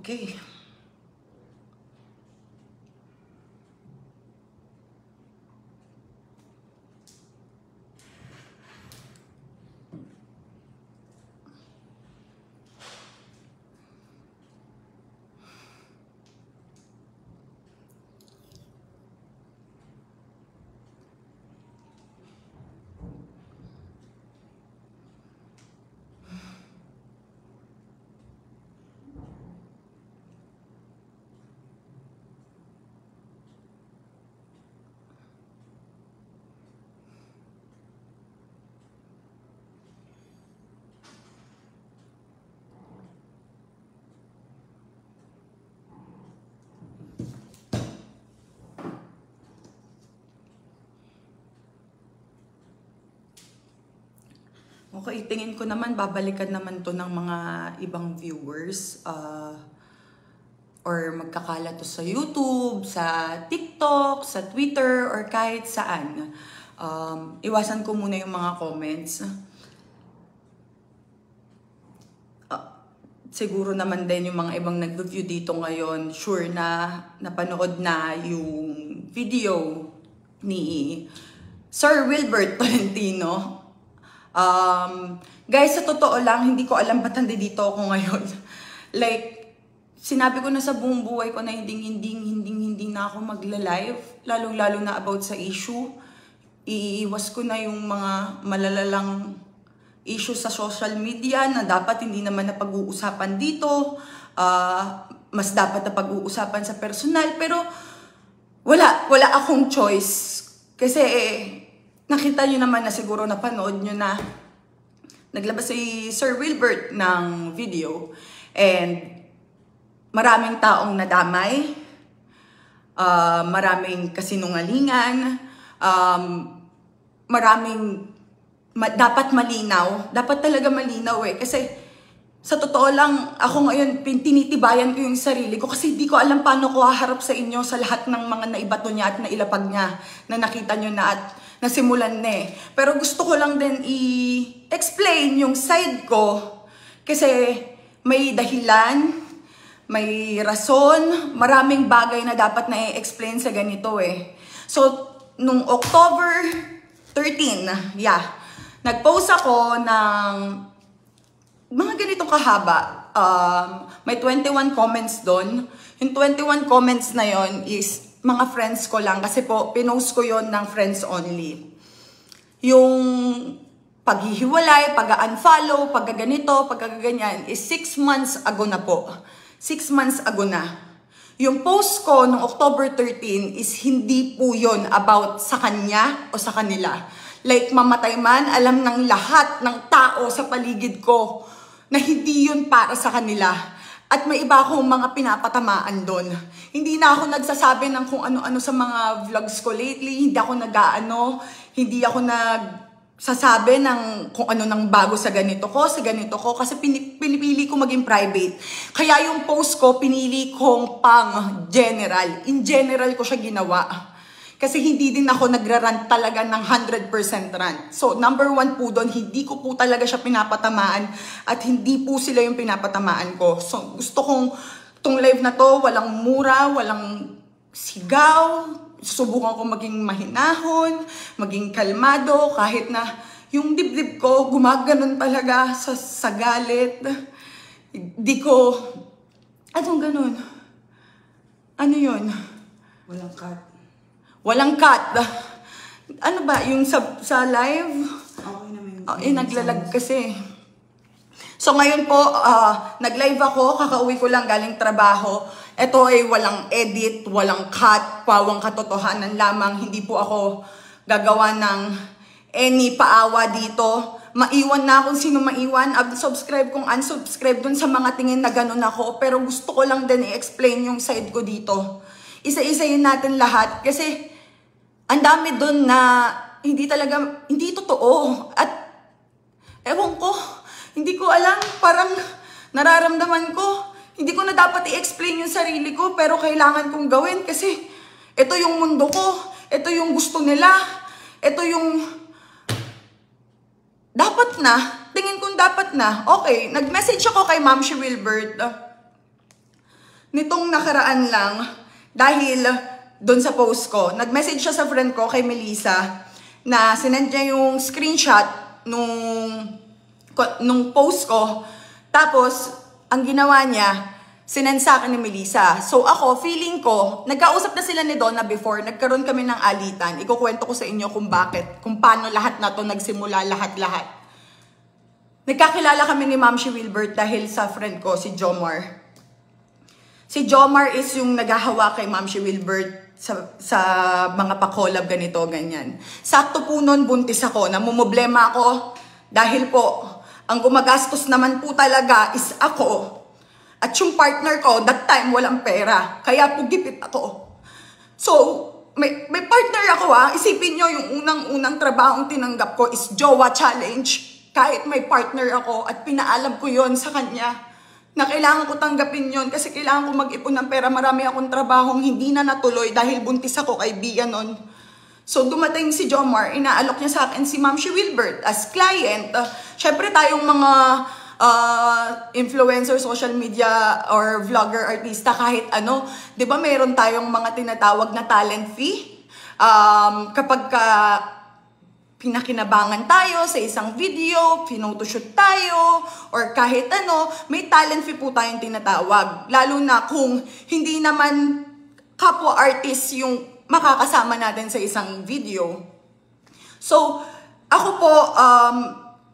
Okay. Okay, tingin ko naman babalikan naman to ng mga ibang viewers or magkakala to sa YouTube, sa TikTok, sa Twitter, or kahit saan. Iwasan ko muna yung mga comments. Siguro naman din yung mga ibang nag-review dito ngayon, sure na napanood na yung video ni Sir Wilbert Tolentino. Guys, sa totoo lang, hindi ko alam ba't nandito ako ngayon. Like, sinabi ko na sa buong buhay ko na hindi na ako magla-live, lalong-lalo na about sa issue. Iiwas ko na yung mga malalalang issue sa social media na dapat hindi naman na pag-uusapan dito. Mas dapat na pag-uusapan sa personal. Pero wala akong choice. Kasi nakita nyo naman na siguro napanood nyo na naglabas si Sir Wilbert ng video. And maraming taong nadamay. Maraming kasinungalingan. Maraming dapat malinaw. Dapat talaga malinaw eh. Kasi sa totoo lang, ako ngayon tinitibayan ko yung sarili ko kasi di ko alam paano ko haharap sa inyo sa lahat ng mga naibato niya at nailapag niya na nakita nyo na at nasimulan na eh. Pero gusto ko lang din i-explain yung side ko kasi may dahilan, may rason, maraming bagay na dapat na i-explain sa ganito eh. So, nung October 13, nag-post ako ng mga ganitong kahaba. May 21 comments doon. Yung 21 comments na yon is mga friends ko lang. Kasi po, pinost ko yon ng friends only. Yung paghihiwalay, pag-unfollow, pag-ganito, pag-ganyan is 6 months ago na po. 6 months ago na. Yung post ko noong October 13 is hindi po yon about sa kanya o sa kanila. Like mamatay man, alam ng lahat ng tao sa paligid ko na hindi yun para sa kanila. At may iba akong mga pinapatamaan doon. Hindi na ako nagsasabi ng kung ano-ano sa mga vlogs ko lately. Hindi ako hindi ako nagsasabi ng kung ano nang bago sa ganito ko, kasi pinipili ko maging private. Kaya yung post ko, pinili kong pang general. In general ko siya ginawa. Kasi hindi din ako nagrarant talaga ng 100% rant. So, number 1 po doon, hindi ko po talaga siya pinapatamaan at hindi po sila yung pinapatamaan ko. So, gusto kong itong live na to, walang mura, walang sigaw. Susubukan ko maging mahinahon, maging kalmado, kahit na yung dibdib ko gumaganon talaga sa galit. Di ko, anong ganun? Ano yun? Walang cut. Walang cut. Ano ba? Yung sa live? Okay naman. Naglalag kasi. So ngayon po, nag-live ako. Kakauwi ko lang galing trabaho. Ito ay walang edit, walang cut, pawang katotohanan lamang. Hindi po ako gagawa ng any paawa dito. Maiwan na kung sino maiwan. Subscribe kung unsubscribe dun sa mga tingin na ganun ako. Pero gusto ko lang din i-explain yung side ko dito. Isa-isayin natin lahat kasi ang dami doon na hindi totoo. At ewan ko, hindi ko alam, parang nararamdaman ko, hindi ko na dapat i-explain yung sarili ko pero kailangan kong gawin kasi ito yung mundo ko, ito yung gusto nila, ito yung dapat na, tingin kong dapat na. Okay, nag-message ako kay Ma'am Wilbert. nitong nakaraan lang, dahil doon sa post ko, nag-message siya sa friend ko, kay Melissa, na sinend niya yung screenshot nung post ko. Tapos, ang ginawa niya, sinend sa akin ni Melissa. So ako, feeling ko, nagkausap na sila ni Donna before, nagkaroon kami ng alitan. Ikukwento ko sa inyo kung bakit, kung paano lahat na to nagsimula, lahat-lahat. Nagkakilala kami ni Ma'am Wilbert dahil sa friend ko, si Jomar. Si Jomar is yung naghahawa kay Ma'am Wilbert sa mga pa-collab ganito, ganyan. Sakto po nun, buntis ako, namumblema ako dahil po, ang gumagastos naman po talaga is ako. At yung partner ko, that time walang pera. Kaya po gipit ako. So, may partner ako Isipin nyo, yung unang trabahong tinanggap ko is Jowa Challenge. Kahit may partner ako at pinaalam ko yon sa kanya na kailangan ko tanggapin yon kasi kailangan ko mag-ipon ng pera. Marami akong trabahong hindi na natuloy dahil buntis ako, kaibigan nun. So, dumating si Jomar, inaalok niya sa akin si Ma'am Wilbert as client. Syempre tayong mga influencer, social media, or vlogger, artista, kahit ano, di ba meron tayong mga tinatawag na talent fee? Kapag pinakinabangan tayo sa isang video, pinotoshoot tayo, or kahit ano, may talent fee po tayong tinatawag. Lalo na kung hindi naman kapwa artist yung makakasama natin sa isang video. So, ako po,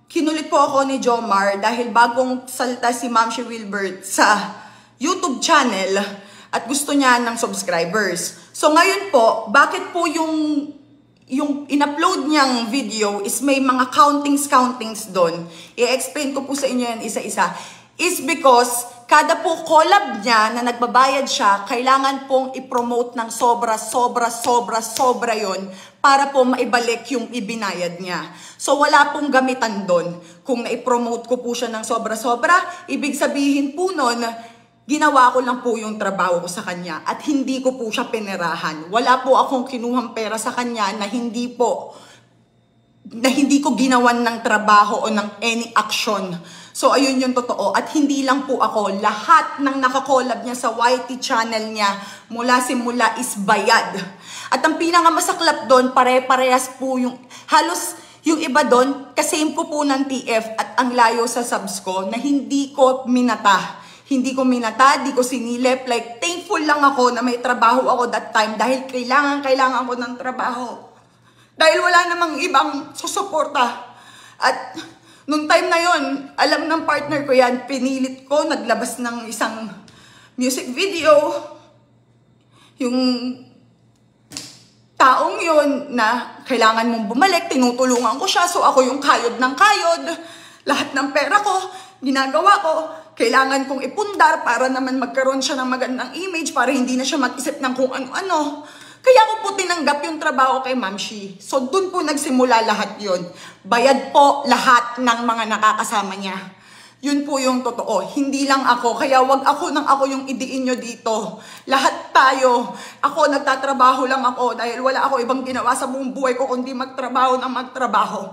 kinulit po ako ni Jomar dahil bagong salta si Ma'am Wilbert sa YouTube channel at gusto niya ng subscribers. So ngayon po, bakit po yung in-upload niyang video is may mga countings doon. I-explain ko po sa inyo yan isa-isa. Is because kada po collab niya na nagbabayad siya, kailangan pong i-promote ng sobra yon para po maibalik yung ibinayad niya. So wala pong gamitan doon. Kung na-promote ko po siya ng sobra-sobra, ibig sabihin po nun, ginawa ko lang po yung trabaho ko sa kanya at hindi ko po siya pinerahan. Wala po akong kinuhang pera sa kanya na hindi ko ginawan ng trabaho o ng any action. So, ayun yung totoo. At hindi lang po ako, lahat ng nakakollab niya sa YT channel niya, mula simula is bayad. At ang pinakamasaklap doon, pare-parehas po yung, halos yung iba doon, kasame ko po ng TF at ang layo sa subs ko na hindi ko minata. Hindi ko sinilip. Like, thankful lang ako na may trabaho ako that time dahil kailangan ko ng trabaho. Dahil wala namang ibang susuporta. At nung time na yon, alam ng partner ko yan, pinilit ko, naglabas ng isang music video. Yung taong yon na kailangan mong bumalik, tinutulungan ko siya. So ako yung kayod ng kayod. Lahat ng pera ko, ginagawa ko. Kailangan kong ipundar para naman magkaroon siya ng magandang image para hindi na siya mag-isip ng kung ano-ano. Kaya ko po tinanggap yung trabaho kay Ma'am Shi. So, dun po nagsimula lahat yon. Bayad po lahat ng mga nakakasama niya. Yun po yung totoo. Hindi lang ako. Kaya wag ako nang ako yung idiin nyo dito. Lahat tayo. Ako, nagtatrabaho lang ako dahil wala ako ibang ginawa sa buong buhay ko kundi magtrabaho ng magtrabaho.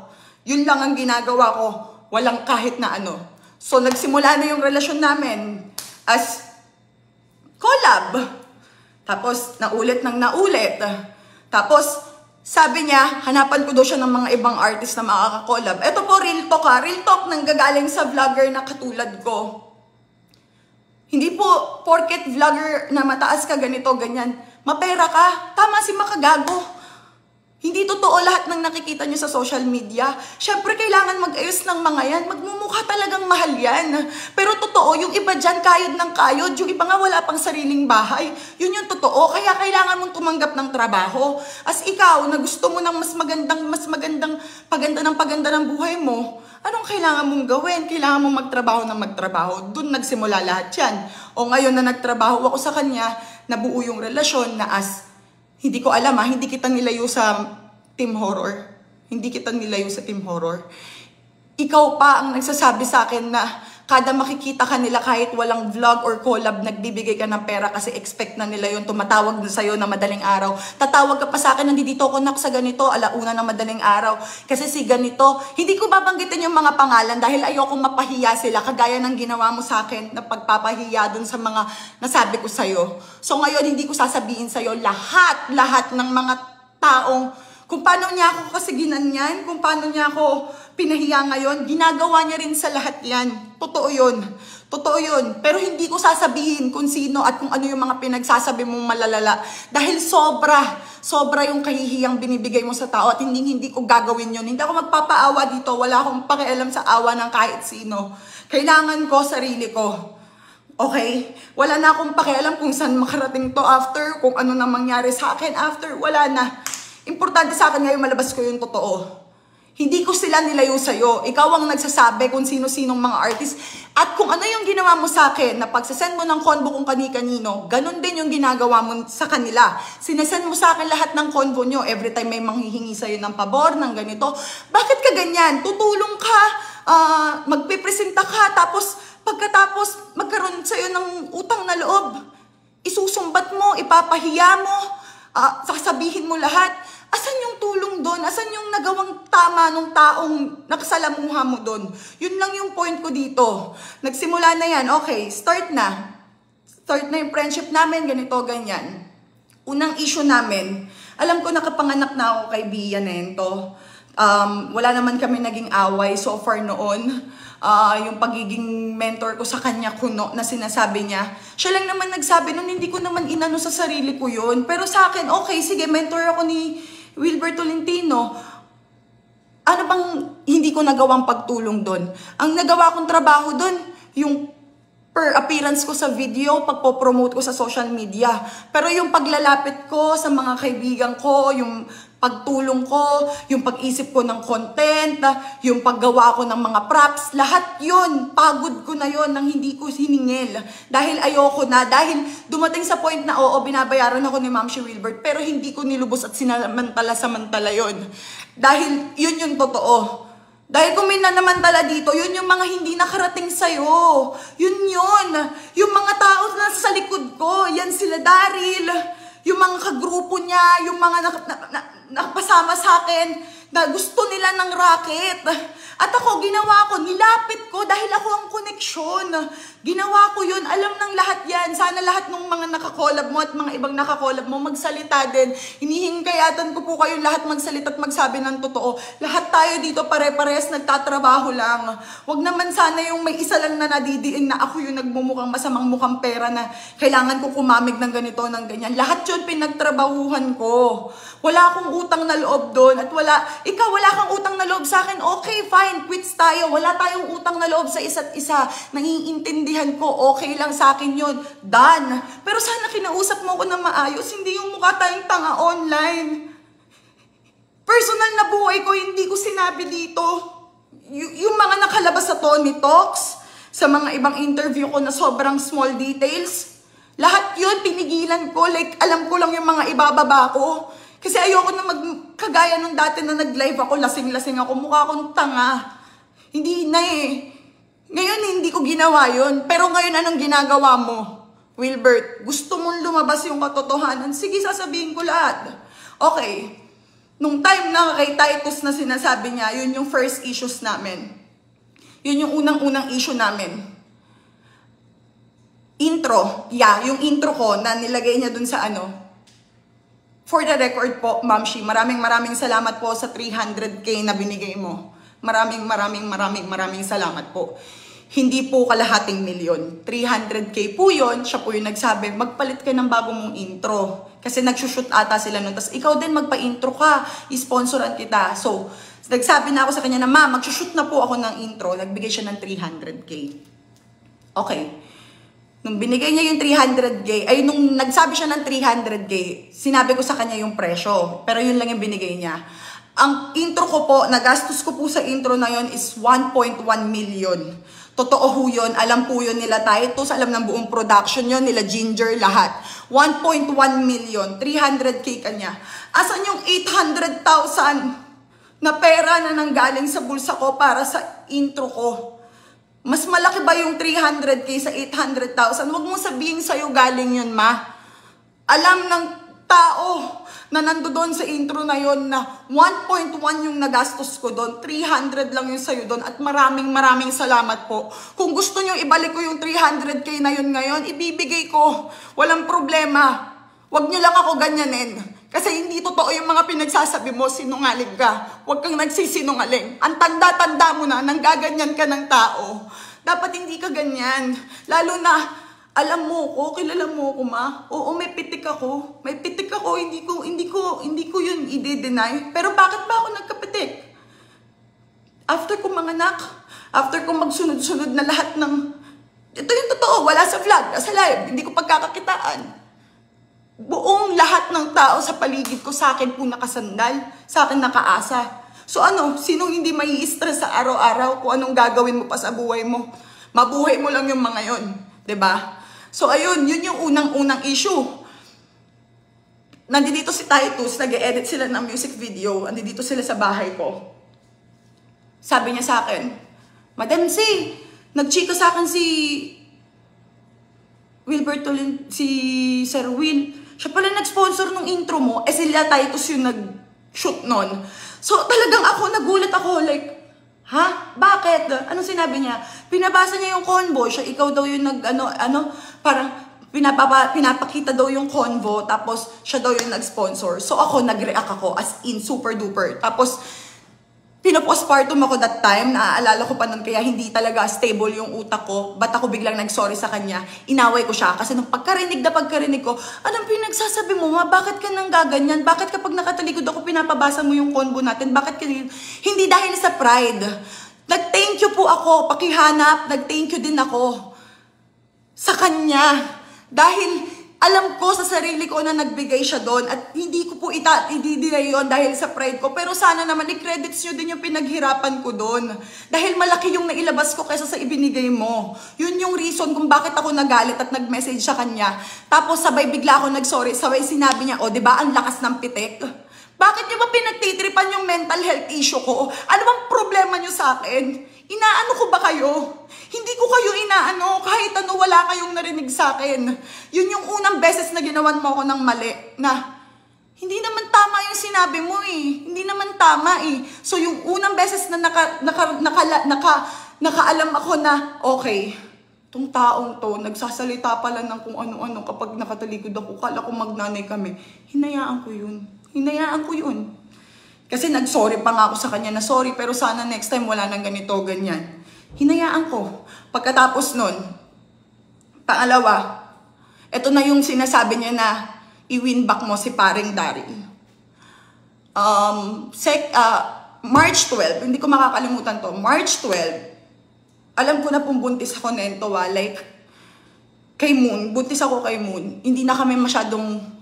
Yun lang ang ginagawa ko. Walang kahit na ano. So, nagsimula na yung relasyon namin as collab. Tapos, naulit. Tapos, sabi niya, hanapan ko daw siya ng mga ibang artist na makaka-collab. Ito po, real talk ha. Real talk nang gagaling sa vlogger na katulad ko. Hindi po, porket vlogger na mataas ka, ganito, ganyan. Mapera ka. Tama si Makagago. Hindi totoo lahat ng nakikita niyo sa social media. Siyempre, kailangan mag-ayos ng mga yan. Magmumukha talagang mahal yan. Pero totoo, yung iba dyan, kayod ng kayod. Yung iba nga wala pang sariling bahay. Yun yung totoo. Kaya kailangan mong tumanggap ng trabaho. As ikaw, na gusto mo ng mas magandang paganda ng buhay mo, anong kailangan mong gawin? Kailangan mong magtrabaho. Doon nagsimula lahat yan. O ngayon na nagtrabaho ako sa kanya, nabuo yung relasyon na hindi ko alam hindi kita nilayo sa Team Horror. Ikaw pa ang nagsasabi sa akin na Kada makikita ka nila kahit walang vlog or collab, nagbibigay ka ng pera kasi expect na nila yun, tumatawag na sa'yo na madaling araw. Tatawag ka pa sa akin, nandito ako nak sa ganito, alauna na madaling araw. Kasi si ganito, hindi ko babanggitin yung mga pangalan dahil ayokong mapahiya sila, kagaya ng ginawa mo sa akin na pagpapahiya dun sa mga nasabi ko sa'yo. So ngayon, hindi ko sasabihin sa'yo lahat ng mga taong kung paano niya ako kasi ginanyan, kung paano niya ako pinahiya ngayon, ginagawa niya rin sa lahat yan. Totoo yun. Totoo yun. Pero hindi ko sasabihin kung sino at kung ano yung mga pinagsasabi mong malalala. Dahil sobra yung kahihiyang binibigay mo sa tao at hindi ko gagawin yun. Hindi ako magpapaawa dito. Wala akong pakialam sa awa ng kahit sino. Kailangan ko sarili ko. Okay? Wala na akong pakialam kung saan makarating to after, kung ano na mangyari sa akin after. Wala na. Importante sa akin ngayon malabas ko yung totoo. Hindi ko sila nilayo sa'yo. Ikaw ang nagsasabi kung sino-sinong mga artist. At kung ano yung ginawa mo sa akin, na pagsasend mo ng convo kung kani-kanino, ganun din yung ginagawa mo sa kanila. Sinesend mo sa akin lahat ng convo nyo. Every time may manghihingi sa'yo ng pabor, ng ganito. Bakit ka ganyan? Tutulong ka, magpipresenta ka, tapos pagkatapos magkaroon sa'yo ng utang na loob. Isusumbat mo, ipapahiya mo, sasabihin mo lahat. Asan yung tulong doon? Asan yung nagawang tama nung taong nakasalamuha mo doon? Yun lang yung point ko dito. Nagsimula na yan. Okay, start na. Start na yung friendship namin, ganito, ganyan. Unang issue namin, alam ko nakapanganak na ako kay Bia Nento. Wala naman kami naging away so far noon. Yung pagiging mentor ko sa kanya kuno na sinasabi niya. Siya lang naman nagsabi nun, hindi ko naman inano sa sarili ko yun. Pero sa akin, okay, sige, mentor ako ni Wilbert Tolentino. Ano bang hindi ko nagawang pagtulong doon? Ang nagawa kong trabaho doon, yung per appearance ko sa video, pagpo-promote ko sa social media. Pero yung paglalapit ko sa mga kaibigan ko, yung pagtulong ko, yung pag-isip ko ng content, yung paggawa ko ng mga props, lahat yun, pagod ko na yun nang hindi ko hiningil. Dahil ayoko na, dahil dumating sa point na oo, binabayaran ako ni Ma'am si Wilbert, pero hindi ko nilubos at sinamantala-samantala yun. Dahil yun yung totoo. Dahil kung may nanamantala dito, yun yung mga hindi nakarating sa'yo. Yun. Yung mga tao na sa likod ko, yan sila Daryl, yung mga kagrupo niya, yung mga nakapasama sa akin na gusto nila ng racket. At ako, ginawa ko, nilapit ko dahil ako ang koneksyon. Ginawa ko yun, alam ng lahat yan. Sana lahat ng mga nakakolab mo at mga ibang nakakolab mo magsalita din. Hinihingayatan ko po kayo lahat magsalita at magsabi ng totoo. Lahat tayo dito pare-pares nagtatrabaho lang. Wag naman sana yung may isa lang na nadidiin na ako yung nagmumukhang masamang mukhang pera na kailangan ko kumamig ng ganito, ng ganyan. Lahat yun pinagtrabahuhan ko. Wala akong utang na loob doon at ikaw wala kang utang na loob sa akin. Okay, fine, quits tayo. Wala tayong utang na loob sa isa't isa. Nangiintindihan ko, okay lang sa akin yun. Done. Pero sana kinausap mo ko na maayos, hindi yung mukha tayong tanga online. Personal na buhay ko, hindi ko sinabi dito. Yung mga nakalabas sa Tony Talks, sa mga ibang interview ko na sobrang small details, lahat yun pinigilan ko. Like, alam ko lang yung mga ibababa ko. Kasi ayoko na magkagaya nung dati na nag-live ako, lasing-lasing ako, mukha akong tanga. Hindi na eh. Ngayon hindi ko ginawa yun. Pero ngayon anong ginagawa mo? Wilbert, gusto mong lumabas yung katotohanan? Sige, sasabihin ko lahat. Okay. Nung time na kay Titus na sinasabi niya, yun yung first issues namin. Yun yung unang-unang issue namin. Intro. Yeah, yung intro ko na nilagay niya dun sa ano. For the record po, Ma'am Shi, maraming salamat po sa 300K na binigay mo. Maraming salamat po. Hindi po kalahating milyon. 300K po yun. Siya po yung nagsabi, magpalit ka ng bago mong intro. Kasi nagsushoot ata sila nun. Tapos ikaw din magpa-intro ka. I-sponsoran kita. So, nagsabi na ako sa kanya na, ma'am, magsushoot na po ako ng intro. Nagbigay siya ng 300K. Okay. Nung binigay niya yung 300K, ay nung nagsabi siya ng 300K, sinabi ko sa kanya yung presyo. Pero yun lang yung binigay niya. Ang intro ko po, nagastos ko po sa intro na yun is 1.1 million. Totoo ho yun, alam po yun nila Titus, alam ng buong production yun, nila Ginger, lahat. 1.1 million, 300K kanya. Asan yung 800,000 na pera na nanggaling sa bulsa ko para sa intro ko? Mas malaki ba yung 300K sa 800,000? Huwag mong sabihin sa'yo galing yun, ma. Alam ng tao na nandoon sa intro na yon na 1.1 yung nagastos ko doon, 300 lang yung sa'yo doon, at maraming salamat po. Kung gusto nyo ibalik ko yung 300K na yun ngayon, ibibigay ko. Walang problema. Huwag nyo lang ako ganyanin. Kasi hindi totoo yung mga pinagsasabi mo, sinungaling ka. Huwag kang nagsisinungaling. Ang tanda-tanda mo na, nanggaganyan ka ng tao. Dapat hindi ka ganyan. Lalo na, alam mo ko, kilala mo ko, ma. Oo, may pitik ako. May pitik ako, hindi ko yun i-deny. Pero bakit ba ako nagkapitik? After ko manganak, after ko magsunod-sunod na lahat ng... Ito yung totoo, wala sa vlog, sa live, hindi ko pagkakakitaan. Buong lahat ng tao sa paligid ko sa akin po nakasandal, sa akin nakaasa. So ano, sinong hindi may stress sa araw-araw kung anong gagawin mo pa sa buhay mo? Mabuhay mo lang yung mga yon, 'di ba? So ayun, yun yung unang-unang issue. Nandito si Titus, nag-edit sila ng music video, nandito sila sa bahay ko. Sabi niya sa akin, Madam C, nag-chika sa akin si Wilbert Tolin, si Sir Will. Siya pala nag-sponsor nung intro mo, sila Titus yung nag-shoot nun. So talagang ako, nagulat ako, like, ha? Bakit? Anong sinabi niya? Pinabasa niya yung convo, siya, ikaw daw yung parang pinapakita daw yung convo, tapos siya daw yung nag-sponsor. So ako, nag-react ako, as in, super duper. Tapos, pinopostpartum ako that time, naaalala ko pa nun, kaya hindi talaga stable yung utak ko. Ba't ako biglang nag-sorry sa kanya? Inaway ko siya. Kasi nung pagkarinig ko, anong pinagsasabi mo, ma? Bakit ka nang gaganyan? Bakit kapag nakatalikod ako, pinapabasa mo yung convo natin? Bakit ka hindi dahil sa pride? Nag-thank you po ako, pakihanap, nag-thank you din ako sa kanya. Dahil alam ko sa sarili ko na nagbigay siya doon at hindi ko po i-deny yun dahil sa pride ko. Pero sana naman i-credits nyo din yung pinaghirapan ko doon. Dahil malaki yung nailabas ko kaysa sa ibinigay mo. Yun yung reason kung bakit ako nagalit at nag-message sa kanya. Tapos sabay bigla ako nag-sorry, sabay sinabi niya, diba ang lakas ng pitik? Bakit nyo ba pinagtitripan yung mental health issue ko? Ano bang problema nyo sa akin? Inaano ko ba kayo? Hindi ko kayo inaano, kahit ano wala kayong narinig sa akin. Yun yung unang beses na ginawan mo ako ng mali, na hindi naman tama yung sinabi mo eh. Hindi naman tama eh. So yung unang beses na nakaalam ako na, okay, tong taong to, nagsasalita pala ng kung ano-ano kapag nakatalikod ako, kala ko magnanay kami. Hinayaan ko yun. Hinayaan ko yun. Kasi nag-sorry pa nga ako sa kanya na sorry, pero sana next time wala nang ganito, ganyan. Hinayaan ko. Pagkatapos nun, pangalawa, ito na yung sinasabi niya na i-win back mo si paring Daryl. March 12, hindi ko makakalimutan to, March 12, alam ko na pong buntis ako nento, like, kay Moon, buntis ako kay Moon. Hindi na kami masyadong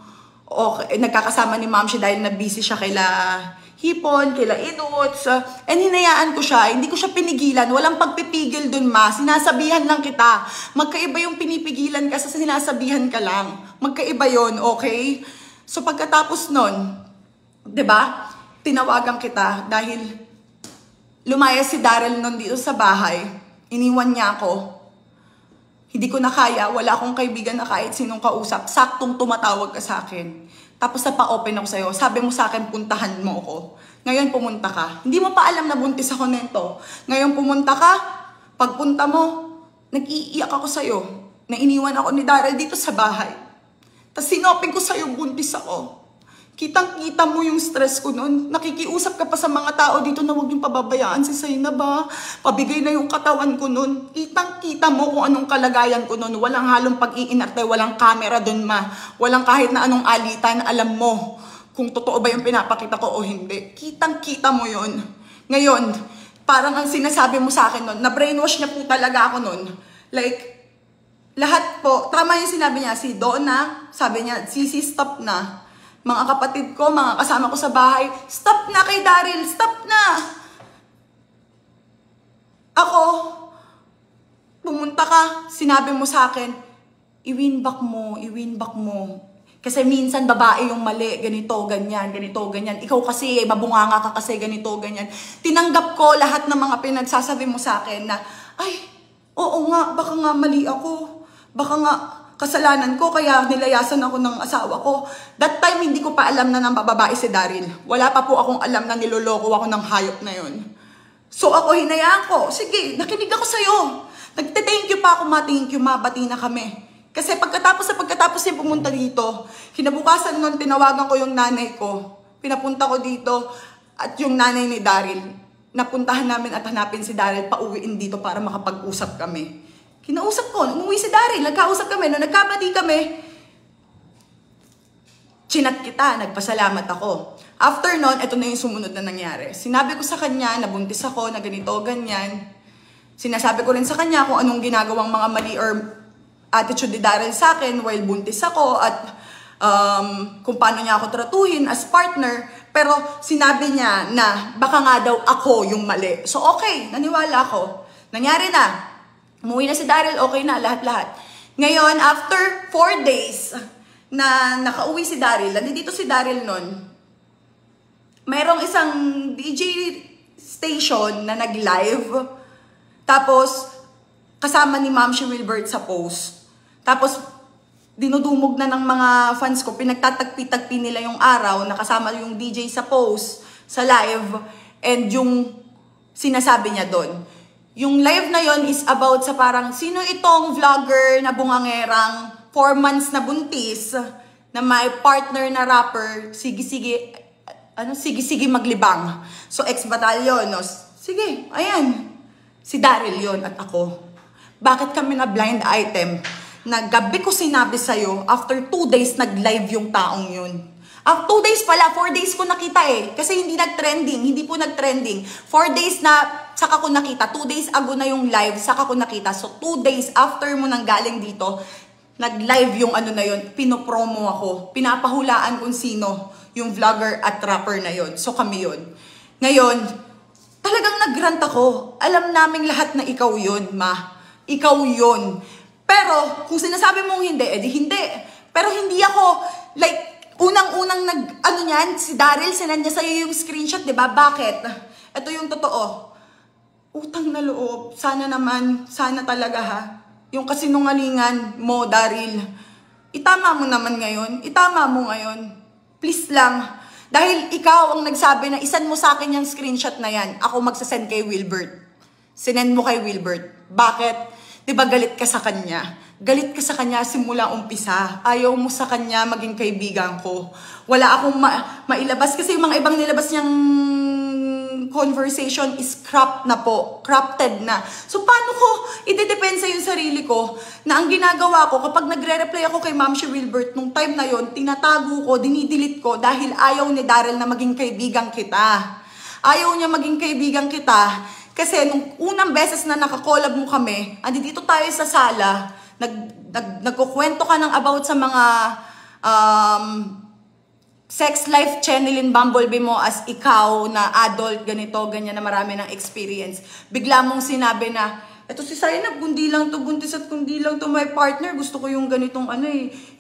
nagkakasama ni Ma'am siya dahil na-busy siya kaila Hipon, kaila Idots, and hinayaan ko siya, hindi ko siya pinigilan, walang pagpipigil dun, ma, sinasabihan lang kita, magkaiba yung pinipigilan ka sa sinasabihan ka lang, magkaiba yon, okay? So pagkatapos nun, 'di ba? Tinawagan kita dahil lumayas si Daryl nun dito sa bahay, iniwan niya ako, hindi ko na kaya, wala akong kaibigan na kahit sinong kausap, saktong tumatawag ka sa akin. Tapos napa-open ako sa'yo. Sabi mo sa akin, puntahan mo ako. Ngayon pumunta ka. Hindi mo pa alam na buntis ako nito. Ngayon pumunta ka, pagpunta mo, nag-iiyak ako sa'yo. Na iniwan ako ni Daryl dito sa bahay. Tapos sinoping ko sa'yo, buntis ako. Kitang-kita mo yung stress ko nun. Nakikiusap ka pa sa mga tao dito na huwag yung pababayaan si Zainab ba? Pabigay na yung katawan ko nun. Kitang-kita mo kung anong kalagayan ko nun. Walang halong pag-iinarte, walang camera dun, ma. Walang kahit na anong alitan, alam mo kung totoo ba yung pinapakita ko o hindi. Kitang-kita mo yun. Ngayon, parang ang sinasabi mo sa akin nun, na-brainwash niya po talaga ako nun. Like, lahat po, tama yung sinabi niya, si Donna, sabi niya, Sisi, stop na. Mga kapatid ko, mga kasama ko sa bahay, stop na kay Daryl, stop na! Ako, pumunta ka, sinabi mo sa akin, i-win back mo, i-win back mo. Kasi minsan babae yung mali, ganito, ganyan, ganito, ganyan. Ikaw kasi, mabunganga ka kasi, ganito, ganyan. Tinanggap ko lahat ng mga pinagsasabi mo sa akin na, ay, Oo nga, baka nga mali ako. Baka nga kasalanan ko kaya nilayasan ako ng asawa ko. That time hindi ko pa alam na nang bababae si Daryl. Wala pa po akong alam na niloloko ako ng hayop na yon. So ako hinayaan ko. Sige, nakinig ako sa'yo. Nagte-thank you pa ako, thank you, bati na kami. Kasi pagkatapos niya pumunta dito, kinabukasan nun tinawagan ko yung nanay ko. Pinapunta ko dito at yung nanay ni Daryl. Napuntahan namin at hanapin si Daryl, pauwiin dito para makapag-usap kami. Kinausap ko, umuwi si Daryl, nagkausap kami, nung nagkabati kami, chinat kita, nagpasalamat ako. After nun, ito na yung sumunod na nangyari. Sinabi ko sa kanya, nabuntis ako, na ganito, ganyan. Sinasabi ko rin sa kanya kung anong ginagawang mga mali or attitude ni Daryl sa akin while buntis ako at kung paano niya ako tratuhin as partner. Pero sinabi niya na baka nga daw ako yung mali. So okay, naniwala ako. Nangyari na. Umuwi na si Daryl, okay na, lahat-lahat. Ngayon, after 4 days na nakauwi si Daryl, nandito si Daryl nun, mayroong isang DJ station na nag-live. Tapos, kasama ni Ma'am si Wilbert sa post. Tapos, dinudumog na ng mga fans ko, pinagtatagpi-tagpi nila yung araw, nakasama yung DJ sa post, sa live, and yung sinasabi niya doon. Yung live na yon is about sa parang, sino itong vlogger na bungangerang 4 months na buntis, na may partner na rapper, sige-sige maglibang. So, ex-batalyon, no? Sige, ayan. Si Daryl yon at ako. Bakit kami na blind item? Na gabi ko sinabi sa'yo, after 2 days nag-live yung taong yun. 2 days pala, 4 days ko nakita eh. Kasi hindi nag-trending, hindi po nag-trending. 4 days na, saka ko nakita. 2 days ago na yung live, saka ko nakita. So 2 days after mo nang galing dito, nag-live yung ano na yun, pinopromo ako. Pinapahulaan kung sino yung vlogger at rapper na yun. So kami yun. Ngayon, talagang nag-rant ako. Alam naming lahat na ikaw yun, ma. Ikaw yun. Pero, kung sinasabi mong hindi, edi hindi. Pero hindi ako, like, unang-unang si Daryl, sinend niya sa'yo yung screenshot, diba? Bakit? Ito yung totoo. Utang na loob. Sana naman, sana talaga ha. Yung kasinungalingan mo, Daryl. Itama mo naman ngayon. Itama mo ngayon. Please lang. Dahil ikaw ang nagsabi na isan mo sa akin yung screenshot na yan. Ako magsasend kay Wilbert. Sinend mo kay Wilbert. Bakit? Diba galit ka sa kanya? Galit ka sa kanya simula umpisa. Ayaw mo sa kanya maging kaibigan ko. Wala akong mailabas kasi yung mga ibang nilabas niyang conversation is cropped na po. Crafted na. So paano ko ide-depensa yung sarili ko na ang ginagawa ko kapag nagre-reply ako kay Ma'am si Wilbert nung time na yon, tinatago ko, dinidelete ko dahil ayaw ni Daryl na maging kaibigan kita. Ayaw niya maging kaibigan kita. Kasi nung unang beses na nakakollab mo kami, andito tayo sa sala, nagkukwento ka ng about sa mga sex life channel in Bumblebee mo as ikaw na adult, ganito, ganyan na marami ng experience. Bigla mong sinabi na, eto si Zainab, kundi lang to, buntis at kundi lang to, my partner, gusto ko yung ganitong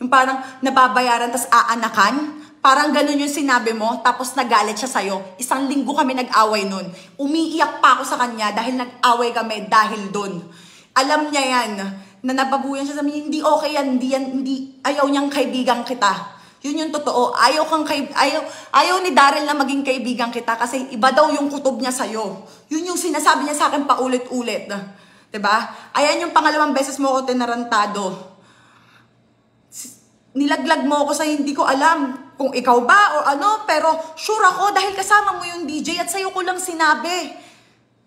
yung parang nababayaran tas aanakan. Parang ganun yung sinabi mo, tapos nagalit siya sa'yo. 1 linggo kami nag-away nun. Umiiyak pa ako sa kanya dahil nag-away kami dahil dun. Alam niya yan, na nababuyan siya sa amin, hindi okay yan, hindi, ayaw niyang kaibigan kita. Yun yung totoo. Ayaw ni Daryl na maging kaibigan kita kasi iba daw yung kutob niya sa'yo. Yun yung sinasabi niya sa akin paulit-ulit. Diba? Ayan yung pangalawang beses mo ako tinarantado. Nilaglag mo ako sa hindi ko alam kung ikaw ba o ano, pero sure ako dahil kasama mo yung DJ at sa'yo ko lang sinabi.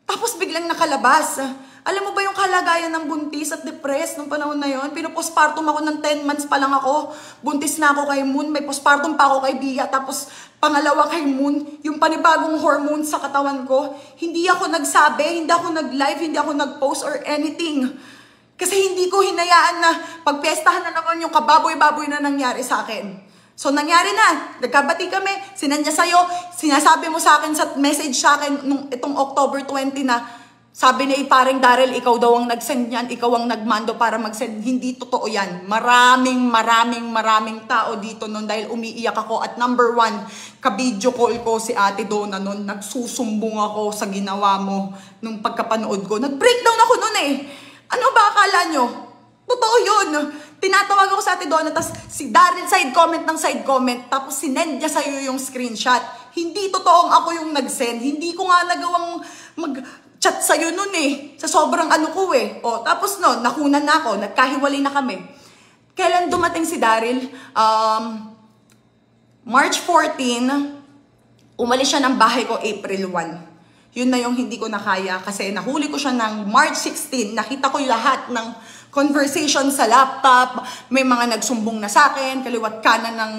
Tapos biglang nakalabas. Alam mo ba yung kalagayan ng buntis at depressed nung panahon na yon? Pinopostpartum ako ng 10 months pa lang ako. Buntis na ako kay Moon, may postpartum pa ako kay Bia, tapos pangalawa kay Moon, yung panibagong hormones sa katawan ko. Hindi ako nagsabi, hindi ako nag-live, hindi ako nag-post or anything. Kasi hindi ko hinayaan na pagpiestahan na naman yung kababoy-baboy na nangyari sa akin. So, nangyari na. Nagkabati kami. Sinanya sa'yo. Sinasabi mo sa akin sa message sa akin nung itong October 20 na sabi ni parang Daryl, ikaw daw ang nag-send yan. Ikaw ang nagmando para mag-send. Hindi totoo yan. Maraming tao dito nun dahil umiiyak ako. At number 1, ka-video call ko si Ate Donna nun. Nagsusumbong ako sa ginawa mo nung pagkapanood ko. Nag-breakdown ako nun eh. Ano ba akala nyo? Totoo yun. Tinatawag ako sa Ate Donna, tapos si Daryl side comment, tapos sinend niya sa'yo yung screenshot. Hindi totoong ako yung nag-send. Hindi ko nga nagawang mag-chat sa'yo nun eh. Sa sobrang ano ko eh. O, tapos no, nakunan na ako, nagkahiwalay na kami. Kailan dumating si Daryl? March 14, umalis siya ng bahay ko April 1. Yun na yung hindi ko nakaya kasi nahuli ko siya ng March 16. Nakita ko lahat ng conversation sa laptop. May mga nagsumbong na sa akin, kaliwat kanan ng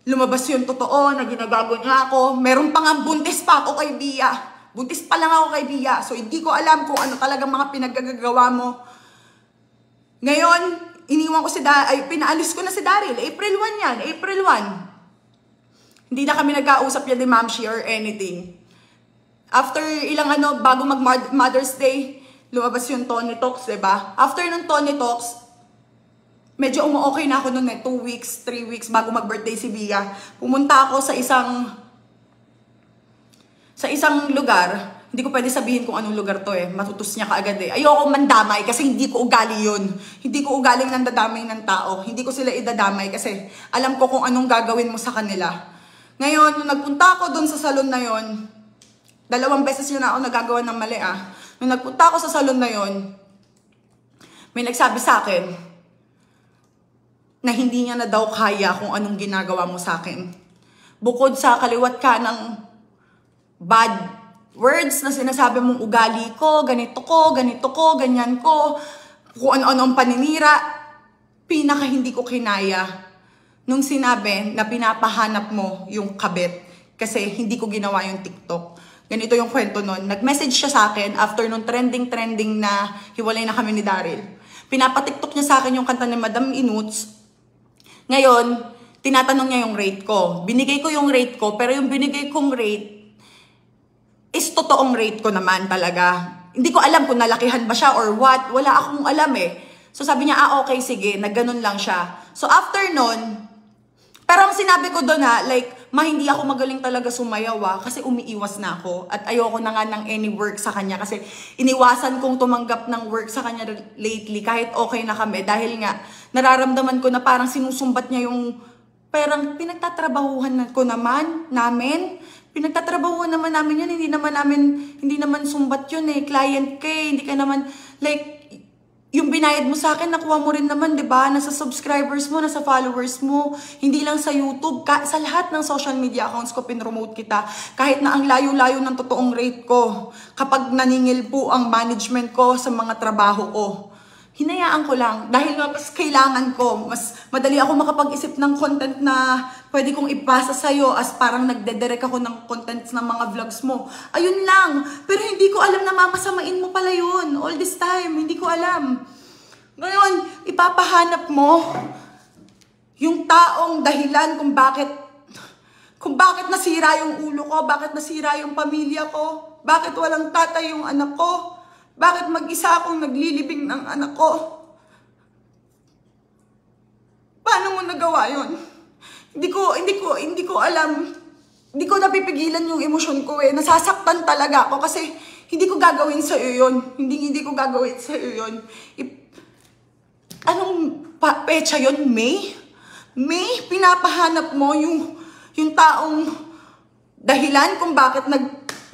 lumabas yung totoo na ginagago niya ako. Meron pa nga buntis pa ako kay Bia. Buntis pa lang ako kay Bia. So hindi ko alam kung ano talagang mga pinaggagawa mo. Ngayon, iniwan ko pinaalis ko na si Daryl. April 1 yan. April 1. Hindi na kami nagkausap yan ni Mamshi or anything. After ilang bago mag Mother's Day, lumabas yung Tony Talks, diba? After ng Tony Talks, medyo okay na ako noon 2 weeks, 3 weeks bago mag-birthday si Bia. Pumunta ako sa isang lugar. Hindi ko pwede sabihin kung anong lugar to eh. Matutus niya kaagad eh. Ayoko mandamay kasi hindi ko ugali yun. Hindi ko ugaling nandadamay ng tao. Hindi ko sila idadamay kasi alam ko kung anong gagawin mo sa kanila. Ngayon, nung nagpunta ako doon sa salon na yon, 2 beses yun na ako nagagawa ng mali ah. Nung nagpunta ako sa salon na yon, may nagsabi sa akin na hindi niya na daw kaya kung anong ginagawa mo sa akin. Bukod sa kaliwat ka ng bad words na sinasabi mong ugali ko, ganito ko, ganyan ko, kung ano-ano ang paninira, pinaka hindi ko kinaya nung sinabi na pinapahanap mo yung kabit kasi hindi ko ginawa yung TikTok. Ganito yung kwento nun. Nag-message siya sa akin after nung trending na hiwalay na kami ni Daryl. Pinapatiktok niya sa akin yung kanta ni Madam Inuts. Ngayon, tinatanong niya yung rate ko. Binigay ko yung rate ko, pero yung binigay kong rate is totoong rate ko naman talaga. Hindi ko alam kung nalakihan ba siya or what. Wala akong alam eh. So sabi niya, okay, sige. Nagganon lang siya. So after nun, pero ang sinabi ko doon hindi ako magaling talaga sumayaw kasi umiiwas na ako. At ayoko na nga ng any work sa kanya kasi iniwasan kong tumanggap ng work sa kanya lately kahit okay na kami. Dahil nga, nararamdaman ko na parang sinusumbat niya yung parang pinagtatrabahuhan ko namin. Pinagtatrabahuhan naman namin yun. Hindi naman sumbat yun eh. Client ka eh. Hindi ka naman, yung binayad mo sa akin, nakuha mo rin naman, di ba? Nasa subscribers mo, nasa followers mo. Hindi lang sa YouTube, sa lahat ng social media accounts ko, pinromote kita. Kahit na ang layo-layo ng totoong rate ko. Kapag naningil po ang management ko sa mga trabaho ko. Hinayaan ko lang. Dahil mas kailangan ko, mas madali ako makapag-isip ng content na pwede kong ipasa sa'yo as parang nagdedirect ako ng contents ng mga vlogs mo. Ayun lang. Pero hindi ko alam na mamasamain mo pala yun. All this time, hindi ko alam. Ngayon, ipapahanap mo yung taong dahilan kung bakit nasira yung ulo ko, bakit nasira yung pamilya ko, bakit walang tatay yung anak ko, bakit mag-isa akong naglilibing ng anak ko. Paano mo nagawa yun? Hindi ko alam. Hindi ko napipigilan yung emosyon ko eh. Nasasaktan talaga ako kasi hindi ko gagawin sa iyo yun. Hindi ko gagawin sa iyo yun. Anong petsa yun? May? May? Pinapahanap mo yung taong dahilan kung bakit